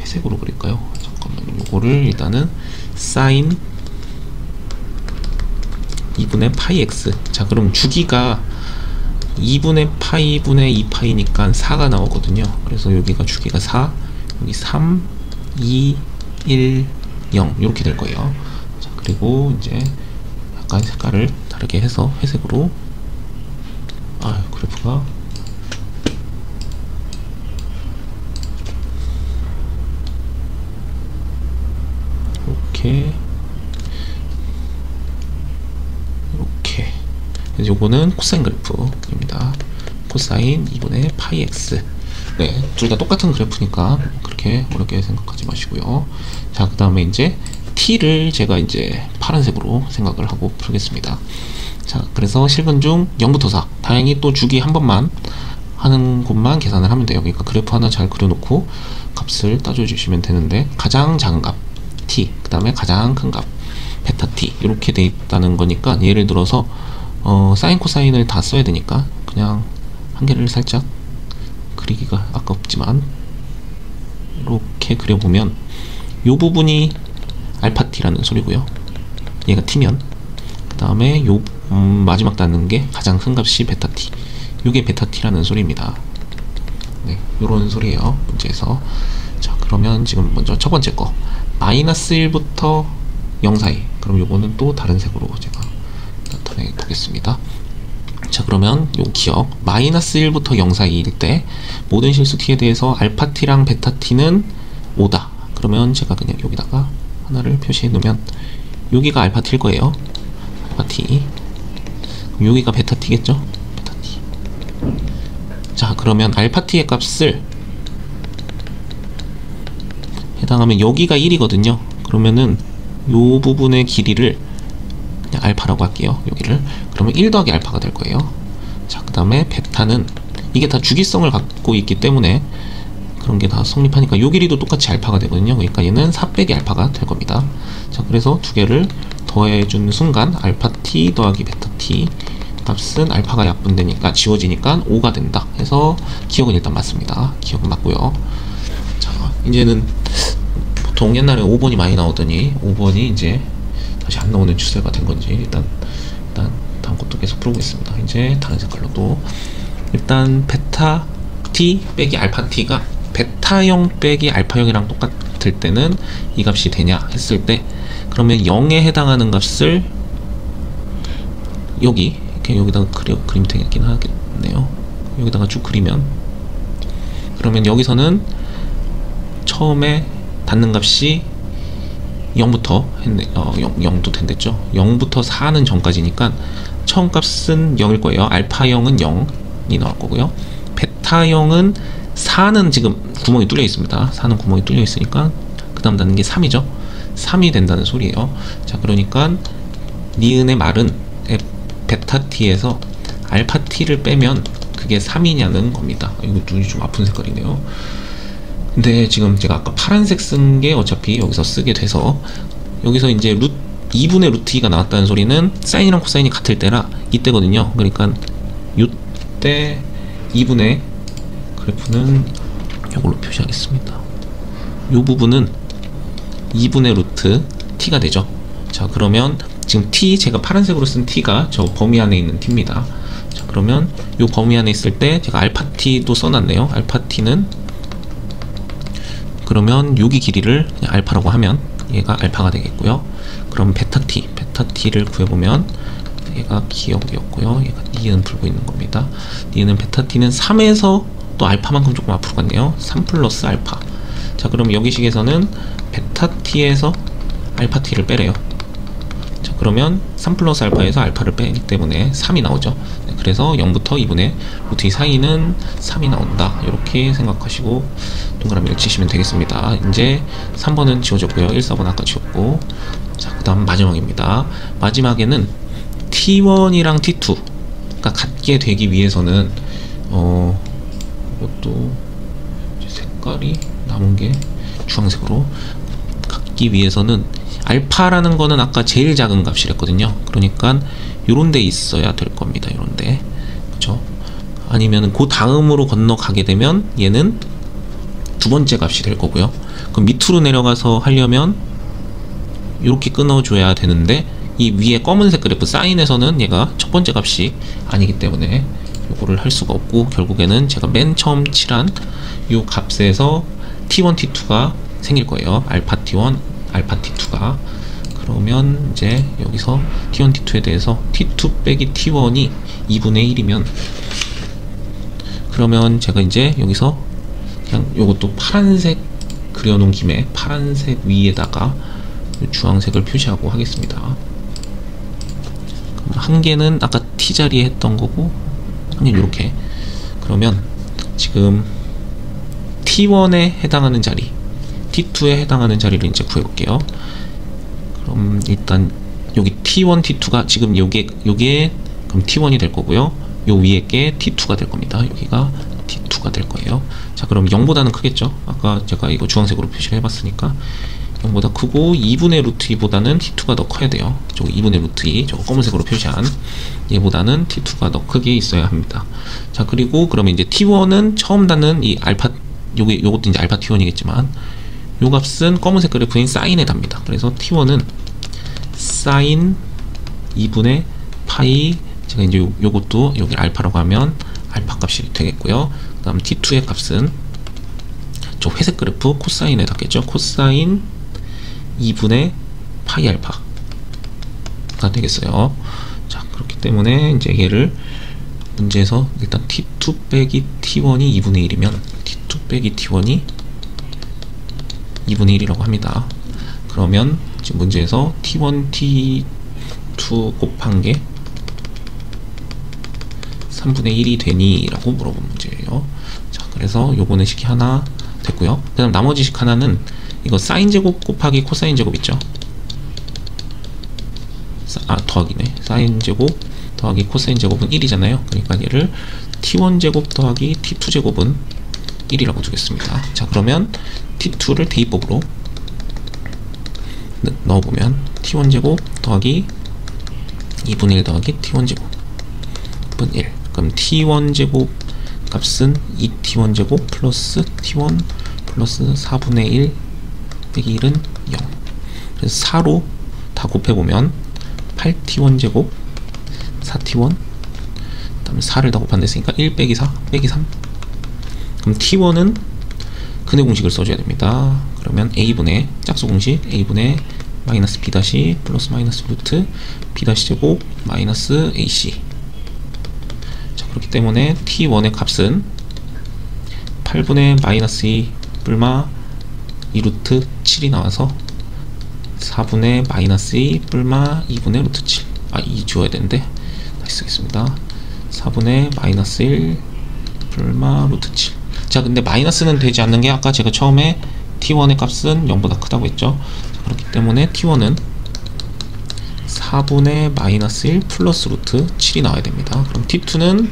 회색으로 그릴까요? 잠깐만, 요거를 일단은 사인 2분의 파이 x. 자 그럼 주기가 2분의 파이 분의 2파이니까 4가 나오거든요. 그래서 여기가 주기가 4, 여기 3, 2, 1, 0 이렇게 될 거예요. 자 그리고 이제 약간 색깔을 다르게 해서 회색으로, 그래프가 이렇게 그래서 요거는 코사인 그래프입니다. 코사인 2분의 파이 x. 네, 둘 다 똑같은 그래프니까 그렇게 어렵게 생각하지 마시고요. 자, 그 다음에 이제 t를 제가 이제 파란색으로 생각을 하고 풀겠습니다. 자, 그래서 실근 중 0부터 4. 다행히 또 주기 한 번만 하는 곳만 계산을 하면 돼요. 그러니까 그래프 하나 잘 그려놓고 값을 따져주시면 되는데, 가장 작은 값 t, 그 다음에 가장 큰 값 베타 t 이렇게 돼 있다는 거니까, 예를 들어서 사인 코사인을 다 써야 되니까 그냥 한 개를 살짝 그리기가 아깝지만 이렇게 그려보면 요 부분이 알파 t라는 소리고요. 얘가 t면 그 다음에 요 마지막 닿는 게 가장 큰 값이 베타 t, 요게 베타 t라는 소리입니다. 네, 요런 소리예요, 문제에서. 자, 그러면 지금 먼저 첫 번째 거 마이너스 1부터 0 사이. 그럼 요거는 또 다른 색으로 제가 나타내 보겠습니다. 자, 그러면 요 기억, 마이너스 1부터 0 사이일 때 모든 실수 t에 대해서 알파 t랑 베타 t는 5다. 그러면 제가 그냥 여기다가 하나를 표시해 놓으면 여기가 알파 t일 거예요. 알파 t. 여기가 베타 t겠죠? 베타 t. 자, 그러면 알파 t의 값을 해당하면 여기가 1이거든요. 그러면은 요 부분의 길이를 그냥 알파라고 할게요. 여기를. 그러면 1 더하기 알파가 될 거예요. 자, 그 다음에 베타는 이게 다 주기성을 갖고 있기 때문에 그런 게 다 성립하니까 요 길이도 똑같이 알파가 되거든요. 그러니까 얘는 4 빼기 알파가 될 겁니다. 자, 그래서 두 개를 더해준 순간 알파 t 더하기 베타 t 값은 알파가 약분되니까 지워지니까 5가 된다 해서 기억은 일단 맞습니다. 기억은 맞고요. 자, 이제는 보통 옛날에 5번이 많이 나오더니 5번이 이제 다시 안 나오는 추세가 된 건지 일단 다음 것도 계속 풀고 있습니다. 이제 다른 색깔로도 일단 베타 t 빼기 알파 t가 베타형 빼기 알파형이랑 똑같을 때는 이 값이 되냐 했을 때, 그러면 0에 해당하는 값을 여기 이렇게 여기다가 그리면 되긴 하겠네요. 여기다가 쭉 그리면, 그러면 여기서는 처음에 닿는 값이 0부터 했네. 0도 된댔죠. 0부터 4는 전까지니까 처음 값은 0일 거예요. 알파형은 0이 나올 거고요. 베타형은 4는 지금 구멍이 뚫려 있습니다. 4는 구멍이 뚫려 있으니까 그 다음 닿는 게 3이죠. 3이 된다는 소리예요. 자, 그러니까 니은의 말은 베타 t에서 알파 t를 빼면 그게 3이냐는 겁니다. 이거 눈이 좀 아픈 색깔이네요. 근데 지금 제가 아까 파란색 쓴 게 어차피 여기서 쓰게 돼서, 여기서 이제 2분의 루트 2가 나왔다는 소리는 사인이랑 코사인이 같을 때라 이때거든요. 그러니까 이때 2분의 그래프는 이걸로 표시하겠습니다. 이 부분은 2분의 루트 t가 되죠. 자, 그러면 지금 t, 제가 파란색으로 쓴 t가 저 범위 안에 있는 t입니다. 자, 그러면 이 범위 안에 있을 때 제가 알파 t도 써놨네요. 알파 t는 그러면 여기 길이를 그냥 알파라고 하면 얘가 알파가 되겠고요. 그럼 베타 t를 구해보면 얘가 기억이었고요. 얘가 니은 풀고 있는 겁니다. 니은은 베타 t는 3에서 또 알파만큼 조금 앞으로 갔네요. 3 플러스 알파. 자, 그럼 여기 식에서는 베타 t에서 알파 t를 빼래요. 자, 그러면 3 플러스 알파에서 알파를 빼기 때문에 3이 나오죠. 네, 그래서 0부터 2분의 루트 2 사이는 3이 나온다. 이렇게 생각하시고 동그라미를 치시면 되겠습니다. 이제 3번은 지워졌고요. 1, 4번 아까 지웠고. 자, 그 다음 마지막입니다. 마지막에는 T1이랑 T2가 같게 되기 위해서는 이것도 색깔이 남은 게 주황색으로 갖기 위해서는 알파라는 거는 아까 제일 작은 값이랬거든요. 그러니까 요런 데 있어야 될 겁니다. 요런 데. 그쵸? 아니면 그 다음으로 건너가게 되면 얘는 두 번째 값이 될 거고요. 그럼 밑으로 내려가서 하려면 이렇게 끊어줘야 되는데, 이 위에 검은색 그래프 사인에서는 얘가 첫 번째 값이 아니기 때문에 요거를 할 수가 없고, 결국에는 제가 맨 처음 칠한 요 값에서 T1, T2가 생길 거예요. 알파 T1, 알파 T2가. 그러면 이제 여기서 T1, T2에 대해서 T2 빼기 T1이 2분의 1이면, 그러면 제가 이제 여기서 그냥 요것도 파란색 그려놓은 김에 파란색 위에다가 주황색을 표시하고 하겠습니다. 한 개는 아까 T자리에 했던 거고, 아니 요렇게. 그러면 지금 T1에 해당하는 자리, T2에 해당하는 자리를 이제 구해볼게요. 그럼 일단 여기 T1, T2가 지금 요게 그럼 T1이 될 거고요. 요 위에 게 T2가 될 겁니다. 여기가 T2가 될 거예요. 자, 그럼 0보다는 크겠죠? 아까 제가 이거 주황색으로 표시를 해봤으니까 0보다 크고, 2분의 루트 2보다는 T2가 더 커야 돼요. 저거 2분의 루트 2, 저거 검은색으로 표시한 얘보다는 T2가 더 크게 있어야 합니다. 자, 그리고 그러면 이제 T1은 처음 닿는 이 알파, 요것도 이제 알파 T1이겠지만 요 값은 검은색 그래프인 사인에 답니다. 그래서 T1은 사인 2분의 파이, 제가 이제 요것도 여기 알파라고 하면 알파 값이 되겠고요. 그 다음 T2의 값은 저 회색 그래프 코사인에 닿겠죠. 코사인 2분의 파이 알파가 되겠어요. 자, 그렇기 때문에 이제 얘를 문제에서 일단 T2 빼기 T1이 2분의 1이면 T2 빼기 T1이 2분의 1이라고 합니다. 그러면 지금 문제에서 T1, T2 곱한 게 3분의 1이 되니? 라고 물어본 문제예요. 자, 그래서 요거는 식이 하나 됐고요. 그 다음 나머지 식 하나는 이거 사인 제곱 곱하기 코사인 제곱 있죠? 더하기네. 사인 제곱 더하기 코사인 제곱은 1이잖아요. 그러니까 얘를 t1 제곱 더하기 t2 제곱은 1이라고 두겠습니다. 자, 그러면 t2를 대입법으로 넣어보면 t1 제곱 더하기 2분의 1 더하기 t1 제곱은 1. 그럼 t1 제곱 값은 2t1 제곱 플러스 t1 플러스 4분의 1 빼기 1은 0. 그래서 4로 다 곱해보면 8t1 제곱 4t1, 그 다음에 4를 다 곱한댔으니까 1 빼기 4 빼기 3. 그럼 t1은 근의 공식을 써줘야 됩니다. 그러면 a분의 짝수 공식 a분의 마이너스 b 다시 플러스 마이너스 루트 b 다시 제곱 마이너스 ac. 자, 그렇기 때문에 t1의 값은 8분의 마이너스 2 뿔마 2루트 7이 나와서 4분의 마이너스 2 뿔마 2분의 루트 7. 2 지워야 되는데 다시 쓰겠습니다. 4분의 마이너스 1 뿔마 루트 7. 자, 근데 마이너스는 되지 않는 게 아까 제가 처음에 t1의 값은 0보다 크다고 했죠. 자, 그렇기 때문에 t1은 4분의 마이너스 1 플러스 루트 7이 나와야 됩니다. 그럼 t2는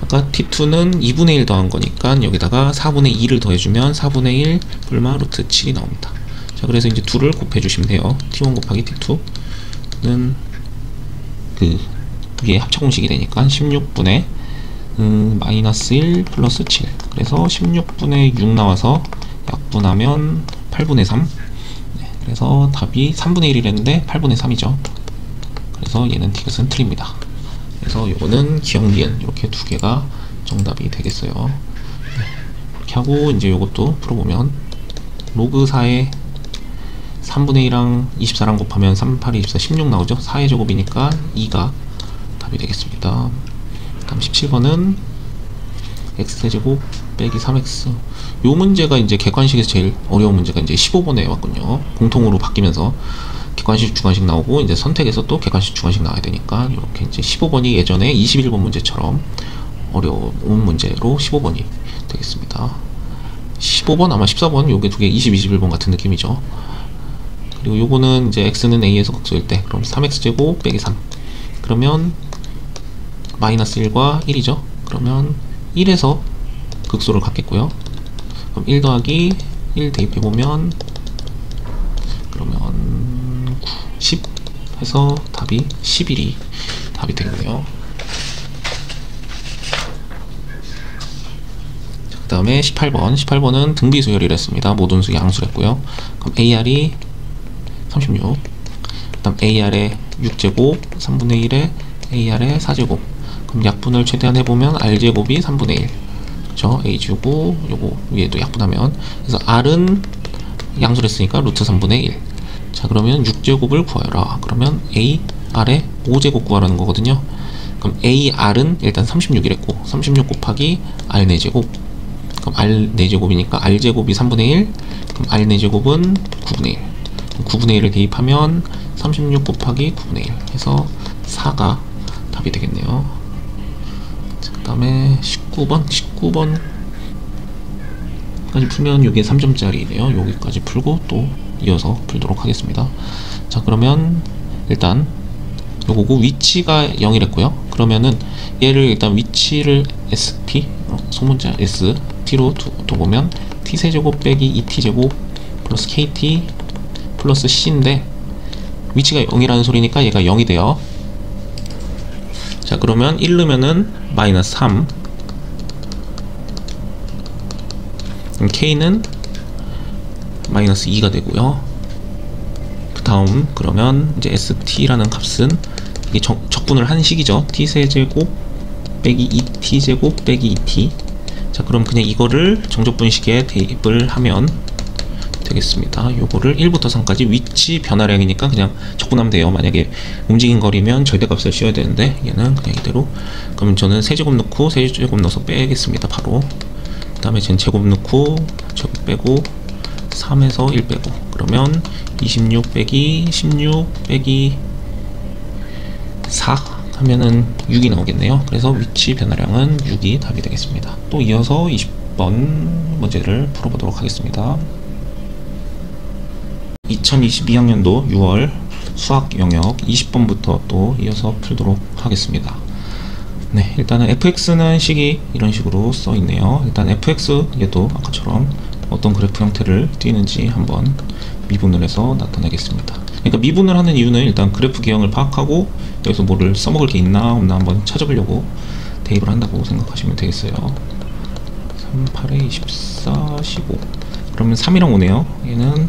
아까 t2는 2분의 1 더한 거니까 여기다가 4분의 2를 더해주면 4분의 1 뿔마 루트 7이 나옵니다. 자, 그래서 이제 2를 곱해주시면 돼요. t1 곱하기 t2는 이게 합차공식이 되니까 16분의 마이너스 1 플러스 7. 그래서 16분의 6 나와서 약분하면 8분의 3. 네, 그래서 답이 3분의 1이랬는데 8분의 3이죠. 그래서 얘는 티귿은 틀립니다. 그래서 요거는 기역, 니은 이렇게 두 개가 정답이 되겠어요. 네, 이렇게 하고 이제 요것도 풀어보면 로그 4에 3분의 1랑 24랑 곱하면 3, 8, 24, 16 나오죠. 4의 제곱이니까 2가 답이 되겠습니다. 다음 17번은 x제곱 빼기 3x. 요 문제가 이제 객관식에서 제일 어려운 문제가 이제 15번에 왔군요. 공통으로 바뀌면서 객관식, 주관식 나오고 이제 선택에서 또 객관식, 주관식 나와야 되니까 이렇게 이제 15번이 예전에 21번 문제처럼 어려운 문제로 15번이 되겠습니다. 15번 아마 14번 요게 두 개 20, 21번 같은 느낌이죠. 그리고 요거는 이제 x는 a에서 극소일 때 그럼 3x제곱 빼기 3. 그러면 마이너스 1과 1이죠. 그러면 1에서 극소를 갖겠고요. 그럼 1 더하기 1 대입해보면 그러면 9, 10 해서 답이 11이 답이 되겠네요. 그 다음에 18번은 등비수열이라 했습니다. 모든 수 양수랬고요. 그럼 AR이 36, 그 다음 AR의 6제곱 3분의 1에 AR의 4제곱. 그럼 약분을 최대한 해보면 R제곱이 3분의 1. 그쵸? A주고 요거 위에도 약분하면, 그래서 R은 양수를 했으니까 루트 3분의 1. 자, 그러면 6제곱을 구하여라. 그러면 AR의 5제곱 구하라는 거거든요. 그럼 AR은 일단 36이랬고 36 곱하기 R 4제곱. 그럼 R 4제곱이니까 R제곱이 3분의 1. 그럼 R 4제곱은 9분의 1. 9분의 1을 대입하면 36 곱하기 9분의 1 해서 4가 답이 되겠네요. 그 다음에 19번까지 풀면 이게 3점짜리네요. 여기까지 풀고 또 이어서 풀도록 하겠습니다. 자, 그러면 일단 요거고 위치가 0이랬고요. 그러면은 얘를 일단 위치를 ST, 소문자 ST로 둬보면 T세제곱 빼기 2T제곱 플러스 KT 플러스 C인데 위치가 0이라는 소리니까 얘가 0이 돼요. 자, 그러면 1 넣으면은 마이너스 3. K는 마이너스 2가 되고요. 그 다음 그러면 이제 ST라는 값은 이게 적분을 한 식이죠. T세제곱 빼기 2T제곱 빼기 2T. 자, 그럼 그냥 이거를 정적분식에 대입을 하면 되겠습니다. 요거를 1부터 3까지 위치 변화량이니까 그냥 적분하면 돼요. 만약에 움직인 거리면 절대값을 씌워야 되는데 얘는 그냥 이대로. 그러면 저는 세제곱 넣고 세제곱 넣어서 빼겠습니다. 바로. 그 다음에 전 제곱 넣고 제곱 빼고 3에서 1 빼고 그러면 26 빼기 16 빼기 4 하면은 6이 나오겠네요. 그래서 위치 변화량은 6이 답이 되겠습니다. 또 이어서 20번 문제를 풀어보도록 하겠습니다. 2022학년도 6월 수학 영역 20번부터 또 이어서 풀도록 하겠습니다. 네, 일단은 fx는 식이 이런 식으로 써 있네요. 일단 fx 얘도 아까처럼 어떤 그래프 형태를 띄는지 한번 미분을 해서 나타내겠습니다. 그러니까 미분을 하는 이유는 일단 그래프 개형을 파악하고 여기서 뭐를 써먹을 게 있나 없나 한번 찾아보려고 대입을 한다고 생각하시면 되겠어요. 3, 8에 24, 15. 그러면 3이랑 5네요. 얘는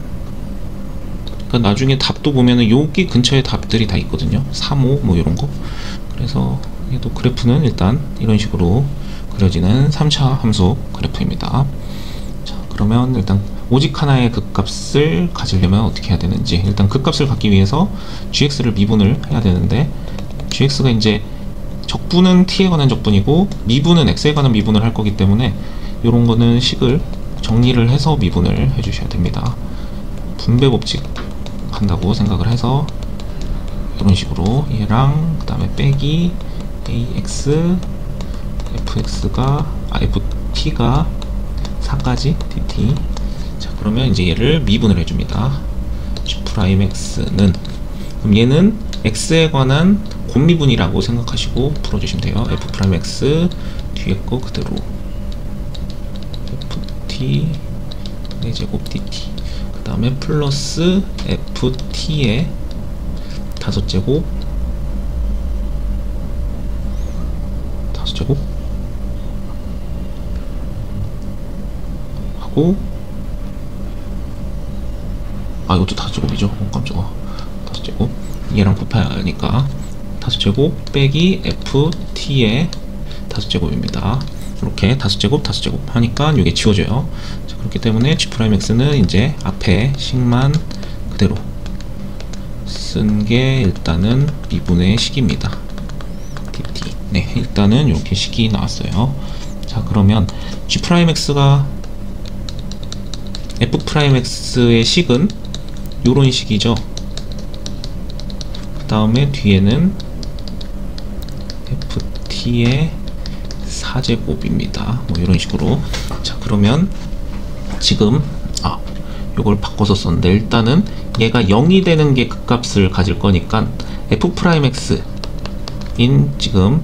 그러니까 나중에 답도 보면은 여기 근처에 답들이 다 있거든요. 3, 5 뭐 이런 거. 그래서 얘도 그래프는 일단 이런 식으로 그려지는 3차 함수 그래프입니다. 자, 그러면 일단 오직 하나의 극값을 가지려면 어떻게 해야 되는지, 일단 극값을 갖기 위해서 gx를 미분을 해야 되는데, gx가 이제 적분은 t에 관한 적분이고 미분은 x에 관한 미분을 할 거기 때문에 이런 거는 식을 정리를 해서 미분을 해 주셔야 됩니다. 분배 법칙 한다고 생각을 해서 이런 식으로 얘랑 그 다음에 빼기 ax fx가 ft가 4까지 dt. 자, 그러면 이제 얘를 미분을 해줍니다. g'x는, 그럼 얘는 x에 관한 곱미분이라고 생각하시고 풀어주시면 돼요. f'x 뒤에 거 그대로 ft 4제곱 dt, 그 다음에 플러스 ft의 5제곱 하고, 아 이것도 5제곱이죠. 깜짝아. 5제곱 얘랑 곱해야 하니까 5제곱 빼기 ft의 5제곱입니다. 이렇게 5제곱 하니까 이게 지워져요. 자, 그렇기 때문에 g'x는 이제 앞에 식만 그대로 쓴 게 일단은 미분의 식입니다. dt. 네, 일단은 이렇게 식이 나왔어요. 자, 그러면 g'x가 f'x의 식은 요런 식이죠. 그 다음에 뒤에는 ft의 4제곱입니다. 뭐 이런 식으로. 자, 그러면 지금 요걸 바꿔서 썼는데, 일단은 얘가 0이 되는 게 극값을 가질 거니까 f'x인 지금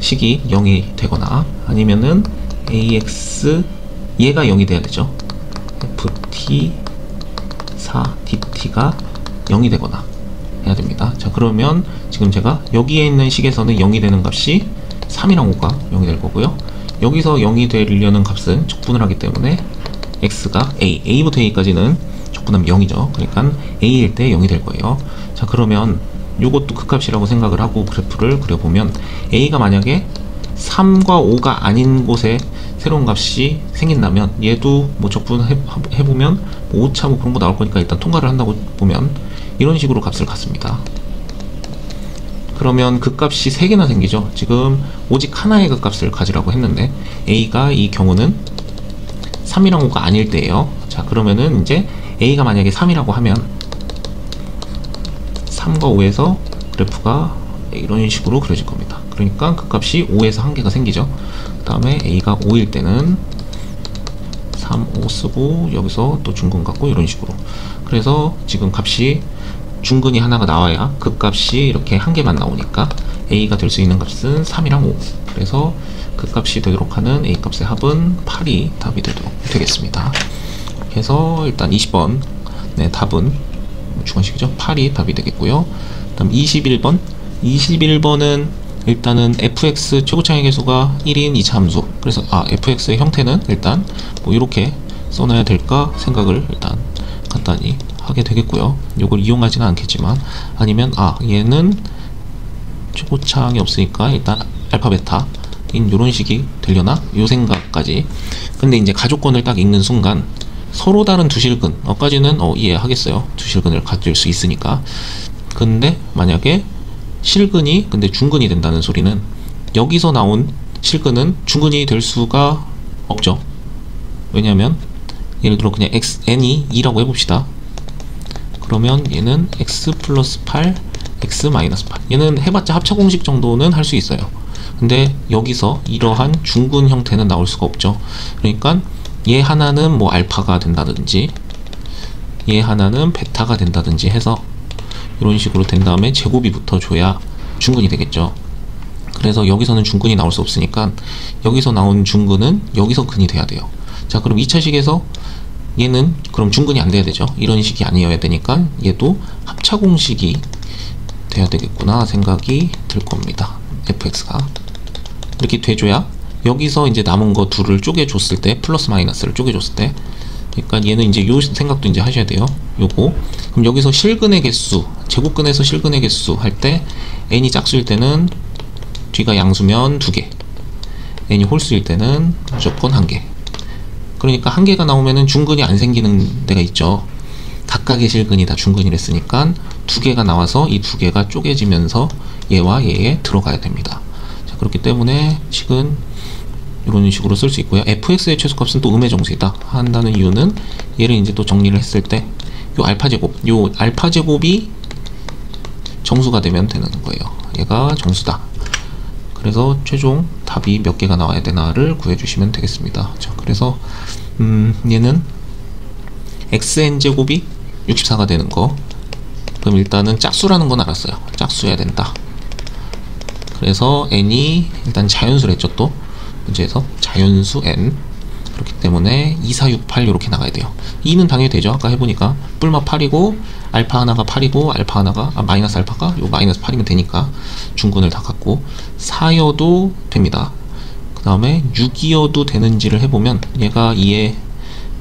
식이 0이 되거나 아니면은 ax 얘가 0이 돼야 되죠. ft 4 dt가 0이 되거나 해야 됩니다. 자, 그러면 지금 제가 여기에 있는 식에서는 0이 되는 값이 3이랑 5가 0이 될 거고요. 여기서 0이 되려는 값은 적분을 하기 때문에 x가 a부터 a까지는 적분하면 0이죠. 그러니까 a일 때 0이 될 거예요. 자, 그러면 요것도 극값이라고 생각을 하고 그래프를 그려보면 a가 만약에 3과 5가 아닌 곳에 새로운 값이 생긴다면 얘도 뭐 적분해보면 뭐 오차 뭐 그런 거 나올 거니까 일단 통과를 한다고 보면 이런 식으로 값을 갖습니다. 그러면 극값이 3개나 생기죠. 지금 오직 하나의 극값을 가지라고 했는데 a가 이 경우는 3이랑 5가 아닐 때예요. 자, 그러면은 이제 a가 만약에 3이라고 하면 3과 5에서 그래프가 이런 식으로 그려질 겁니다. 그러니까 극값이 5에서 1개가 생기죠. 그 다음에 a가 5일 때는 3, 5 쓰고 여기서 또 중근 갖고 이런 식으로. 그래서 지금 값이 중근이 하나가 나와야 극값이 이렇게 1개만 나오니까 a가 될 수 있는 값은 3이랑 5. 그래서 극값이 되도록 하는 a 값의 합은 8이 답이 되도록 되겠습니다. 그래서 일단 20번 네, 답은 주관식이죠. 8이 답이 되겠고요. 다음 21번은 일단은 fx 최고차의 개수가 1인 2차 함수. 그래서 fx의 형태는 일단 뭐 이렇게 써놔야 될까 생각을 일단 간단히 하게 되겠고요. 이걸 이용하지는 않겠지만, 아니면 얘는 최고차항이 없으니까 일단 알파 베타인 요런 식이 되려나 요 생각까지. 근데 이제 가조건을 딱 읽는 순간 서로 다른 두 실근 까지는 이해하겠어요. 두 실근을 가질 수 있으니까. 근데 만약에 실근이 근데 중근이 된다는 소리는 여기서 나온 실근은 중근이 될 수가 없죠. 왜냐하면 예를 들어 그냥 n이 2라고 해봅시다. 그러면 얘는 x 플러스 8, x 마이너스 8. 얘는 해봤자 합차 공식 정도는 할 수 있어요. 근데 여기서 이러한 중근 형태는 나올 수가 없죠. 그러니까 얘 하나는 뭐 알파가 된다든지 얘 하나는 베타가 된다든지 해서 이런 식으로 된 다음에 제곱이 붙어줘야 중근이 되겠죠. 그래서 여기서는 중근이 나올 수 없으니까 여기서 나온 중근은 여기서 근이 돼야 돼요. 자, 그럼 2차식에서 얘는 그럼 중근이 안 돼야 되죠. 이런 식이 아니어야 되니까 얘도 합차공식이 돼야 되겠구나 생각이 들 겁니다. fx가 이렇게 돼줘야 여기서 이제 남은 거 둘을 쪼개줬을 때, 플러스 마이너스를 쪼개줬을 때, 그러니까 얘는 이제 요 생각도 이제 하셔야 돼요. 요거. 그럼 여기서 실근의 개수, 제곱근에서 실근의 개수 할 때 n이 짝수일 때는 뒤가 양수면 2개, n이 홀수일 때는 무조건 1개. 그러니까 1개가 나오면은 중근이 안 생기는 데가 있죠. 각각의 실근이 다 중근이랬으니까 2개가 나와서 이 2개가 쪼개지면서 얘와 얘에 들어가야 됩니다. 자, 그렇기 때문에 식은 이런 식으로 쓸 수 있고요. fx의 최소값은 또 음의 정수이다 한다는 이유는 얘를 이제 또 정리를 했을 때 요 알파 제곱이 정수가 되면 되는 거예요. 얘가 정수다. 그래서 최종 답이 몇 개가 나와야 되나를 구해주시면 되겠습니다. 자, 그래서 얘는 xn 제곱이 64가 되는 거. 그럼 일단은 짝수라는 건 알았어요. 짝수여야 된다. 그래서 n이 일단 자연수랬죠. 또 문제에서 자연수 n. 그렇기 때문에 2, 4, 6, 8 이렇게 나가야 돼요. 2는 당연히 되죠. 아까 해보니까 뿔마 8이고 알파 하나가 8이고 알파 하나가 마이너스 알파가 요 마이너스 8이면 되니까 중근을 다 갖고 4여도 됩니다. 그 다음에 6이어도 되는지를 해보면 얘가 2의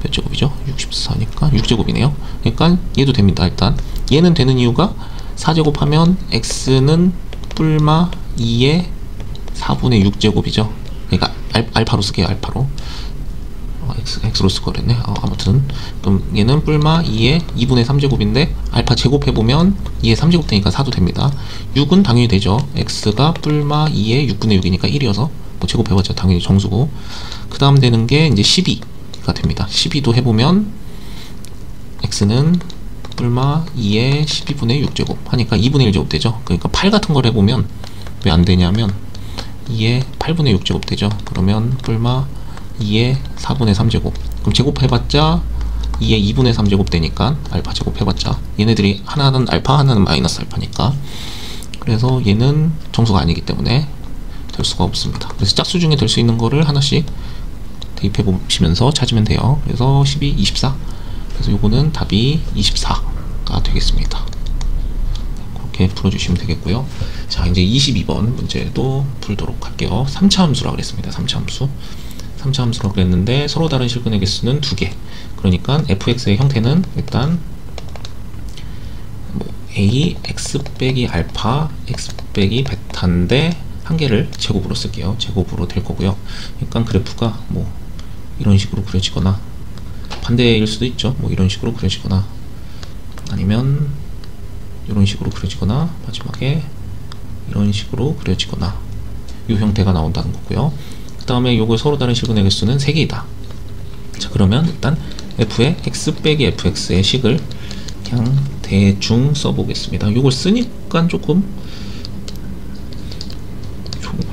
몇 제곱이죠? 64니까 6제곱이네요. 그러니까 얘도 됩니다. 일단 얘는 되는 이유가 4제곱 하면 x는 뿔마 2의 4분의 6제곱이죠. 그러니까 알파로 쓸게요. 알파로 x로 쓸 거랬네. 아무튼 그럼 얘는 뿔마 2의 2분의 3제곱인데 알파 제곱해보면 2의 3제곱 되니까 4도 됩니다. 6은 당연히 되죠. x가 뿔마 2의 6분의 6이니까 1이어서 뭐 제곱해봤자 당연히 정수고, 그 다음 되는 게 이제 12가 됩니다. 12도 해보면 x는 뿔마 2의 12분의 6제곱 하니까 2분의 1제곱 되죠. 그러니까 8 같은 걸 해보면 왜 안 되냐면 2의 8분의 6제곱 되죠. 그러면 뿔마 2의 4분의 3제곱. 그럼 제곱해봤자 2의 2분의 3제곱 되니까 알파 제곱해봤자 얘네들이 하나는 알파 하나는 마이너스 알파니까, 그래서 얘는 정수가 아니기 때문에 될 수가 없습니다. 그래서 짝수 중에 될 수 있는 거를 하나씩 대입해 보시면서 찾으면 돼요. 그래서 12, 24. 그래서 요거는 답이 24가 되겠습니다. 그렇게 풀어주시면 되겠고요. 자, 이제 22번 문제도 풀도록 할게요. 3차 함수라 그랬습니다. 3차 함수. 3차 함수라고 그랬는데 서로 다른 실근의 개수는 2개. 그러니까 fx의 형태는 일단 뭐 a x 빼기 알파 x 빼기 베타인데 한 개를 제곱으로 쓸게요. 제곱으로 될 거고요. 그러니까 그래프가 뭐 이런 식으로 그려지거나 반대일 수도 있죠. 뭐 이런 식으로 그려지거나 아니면 이런 식으로 그려지거나 마지막에 이런 식으로 그려지거나 이 형태가 나온다는 거고요. 그 다음에 요거 서로 다른 실근의 개수는 3개이다. 자, 그러면 일단 f의 x 빼기 fx의 식을 그냥 대충 써보겠습니다. 요걸 쓰니까 조금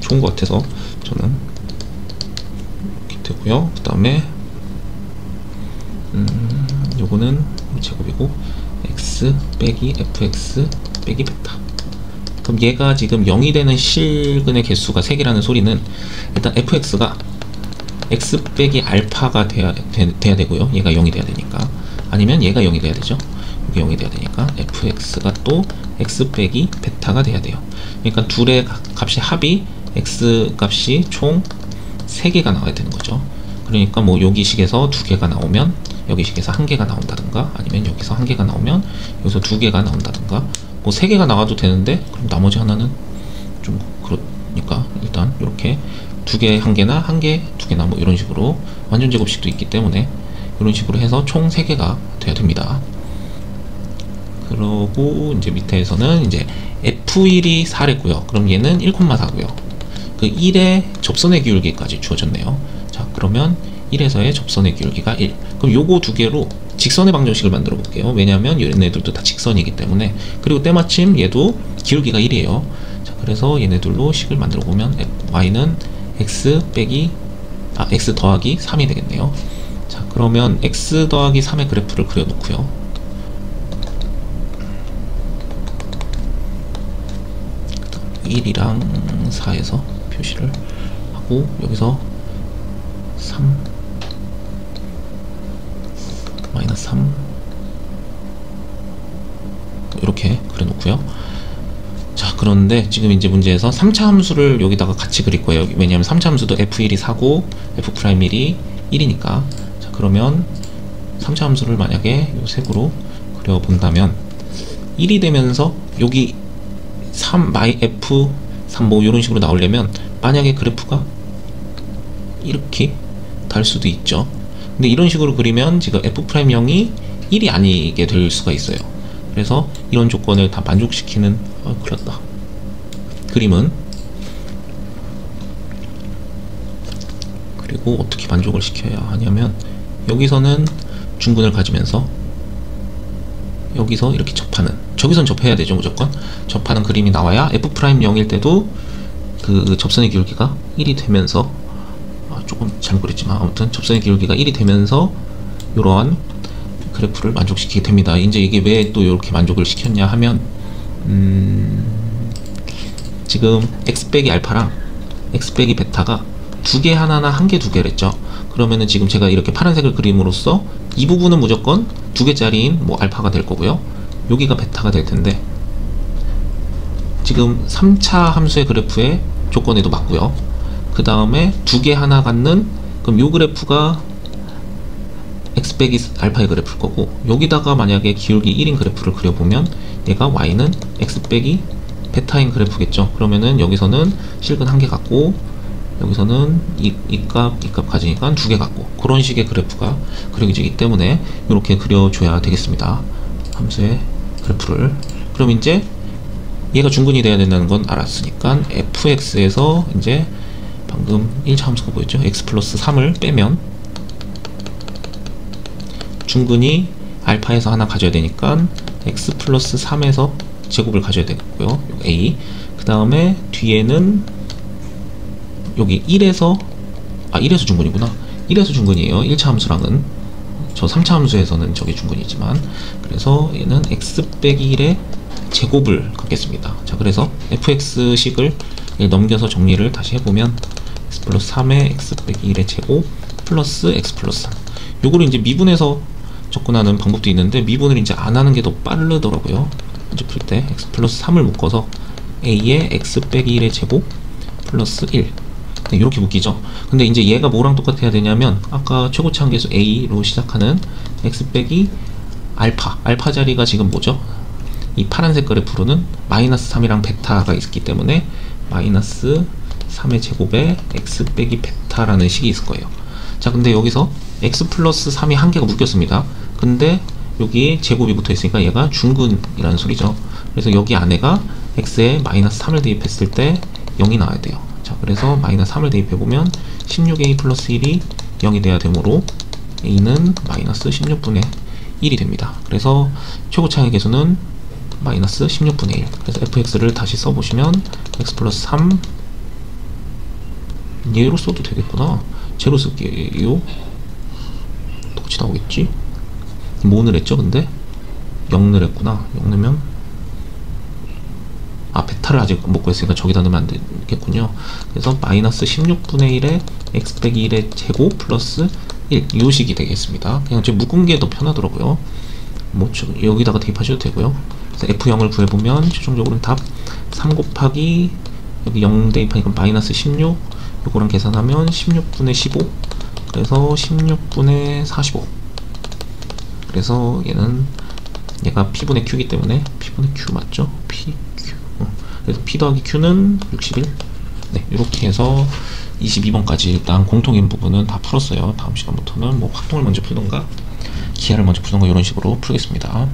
좋은 것 같아서 저는 이렇게 되고요. 그 다음에 요거는 제곱이고 x 빼기 fx 빼기 베타. 그럼 얘가 지금 0이 되는 실근의 개수가 3개라는 소리는 일단 fx가 x 빼기 알파가 돼야 되고요. 얘가 0이 돼야 되니까. 아니면 얘가 0이 돼야 되죠. 이게 0이 돼야 되니까 fx가 또 x 빼기 베타가 돼야 돼요. 그러니까 둘의 값이 합이 x 값이 총 3개가 나와야 되는 거죠. 그러니까 뭐 여기 식에서 2개가 나오면 여기 식에서 1개가 나온다든가, 아니면 여기서 1개가 나오면 여기서 2개가 나온다든가, 뭐 3개가 나와도 되는데 그럼 나머지 하나는 좀 그러니까 일단 이렇게 2개 1개나 1개 2개나 뭐 이런 식으로 완전 제곱식도 있기 때문에 이런 식으로 해서 총 3개가 돼야 됩니다. 그러고 이제 밑에서는 이제 f1이 4랬고요. 그럼 얘는 1,4고요. 그 1의 접선의 기울기까지 주어졌네요. 자, 그러면 1에서의 접선의 기울기가 1. 그럼 요거 2개로 직선의 방정식을 만들어 볼게요. 왜냐하면 얘네들도 다 직선이기 때문에. 그리고 때마침 얘도 기울기가 1이에요. 자, 그래서 얘네들로 식을 만들어 보면 y는 x 더하기 3이 되겠네요. 자, 그러면 x 더하기 3의 그래프를 그려 놓고요. 1이랑 4에서 표시를 하고, 여기서 3 마이너스 3 이렇게 그려 놓고요. 자, 그런데 지금 이제 문제에서 3차 함수를 여기다가 같이 그릴 거예요. 왜냐하면 3차 함수도 f1이 4고 f'1이 1이니까. 자, 그러면 3차 함수를 만약에 요 색으로 그려 본다면 1이 되면서 여기 3 f3 뭐 이런 식으로 나오려면 만약에 그래프가 이렇게 달 수도 있죠. 근데 이런 식으로 그리면 지금 f'0이 1이 아니게 될 수가 있어요. 그래서 이런 조건을 다 만족시키는 큰일 났다. 그림은, 그리고 어떻게 만족을 시켜야 하냐면 여기서는 중근을 가지면서 여기서 이렇게 접하는, 저기선 접해야 되죠. 무조건 접하는 그림이 나와야 f'0일 때도 그 접선의 기울기가 1이 되면서, 조금 잘못 그랬지만 아무튼 접선의 기울기가 1이 되면서 이러한 그래프를 만족시키게 됩니다. 이제 이게 왜 또 이렇게 만족을 시켰냐 하면, 지금 x 빼기 알파랑 x 빼기 베타가 두 개 하나나 한 개 두 개랬죠. 그러면은 지금 제가 이렇게 파란색을 그림으로써 이 부분은 무조건 두 개짜리인 뭐 알파가 될 거고요, 여기가 베타가 될 텐데, 지금 3차 함수의 그래프의 조건에도 맞고요. 그 다음에 두 개 하나 갖는, 그럼 요 그래프가 x 빼기 알파의 그래프일 거고, 여기다가 만약에 기울기 1인 그래프를 그려보면 얘가 y는 x 빼기 베타인 그래프겠죠. 그러면은 여기서는 실근 한 개 갖고, 여기서는 이 값 가지니까 두 개 갖고, 그런 식의 그래프가 그려지기 때문에 이렇게 그려줘야 되겠습니다. 함수의 그래프를. 그럼 이제 얘가 중근이 돼야 된다는 건 알았으니까 fx에서 이제 방금 1차 함수가 뭐였죠? x 플러스 3을 빼면 중근이 알파에서 하나 가져야 되니까 x 플러스 3에서 제곱을 가져야 되겠고요. a. 그 다음에 뒤에는 여기 1에서 1에서 중근이구나. 1에서 중근이에요. 1차 함수랑은. 저 3차 함수에서는 저게 중근이지만, 그래서 얘는 x 빼기 1의 제곱을 갖겠습니다. 자, 그래서 fx식을 넘겨서 정리를 다시 해보면 x 플러스 3의 x 빼기 1의 제곱 플러스 x 플러스 3. 요거를 이제 미분해서 접근하는 방법도 있는데, 미분을 이제 안 하는 게 더 빠르더라고요. 이제 풀 때 x 플러스 3을 묶어서 a의 x 빼기 1의 제곱 플러스 1. 네, 이렇게 묶이죠. 근데 이제 얘가 뭐랑 똑같아야 되냐면, 아까 최고치 한계수 a로 시작하는 x 빼기 알파 자리가 지금 뭐죠? 이 파란색 그래프로는 마이너스 3이랑 베타가 있기 때문에 마이너스 3의 제곱에 x 빼기 베타라는 식이 있을 거예요. 자, 근데 여기서 x 플러스 3이 한 개가 묶였습니다. 근데 여기 제곱이 붙어 있으니까 얘가 중근이라는 소리죠. 그래서 여기 안에가 x에 마이너스 3을 대입했을 때 0이 나와야 돼요. 자, 그래서 마이너스 3을 대입해보면 16a 플러스 1이 0이 돼야 되므로 a는 마이너스 16분의 1이 됩니다. 그래서 최고차의 개수는 마이너스 16분의 1. 그래서 fx를 다시 써보시면 x 플러스 3, 얘로 써도 되겠구나. 제로 쓸게요. 똑같이 나오겠지? 뭐를 했죠? 근데 0을 했구나. 0 넣으면 베타를 아직 못 구했으니까 저기다 넣으면 안 되겠군요. 그래서 마이너스 16분의 1에 x 빼기 1의 제곱 플러스 1, 이 식이 되겠습니다. 그냥 좀 묶은 게 더 편하더라고요. 뭐 여기다가 대입하셔도 되고요. 그래서 f0을 구해보면 최종적으로는 답 3 곱하기 여기 0 대입하니까 마이너스 16, 요거랑 계산하면 16분의 15, 그래서 16분의 45. 그래서 얘가 p분의 q이기 때문에 p분의 q 맞죠? pq. 그래서 p 더하기 q는 61. 네, 이렇게 해서 22번까지 일단 공통인 부분은 다 풀었어요. 다음 시간부터는 뭐 확통을 먼저 풀던가 기하를 먼저 풀던가 이런 식으로 풀겠습니다.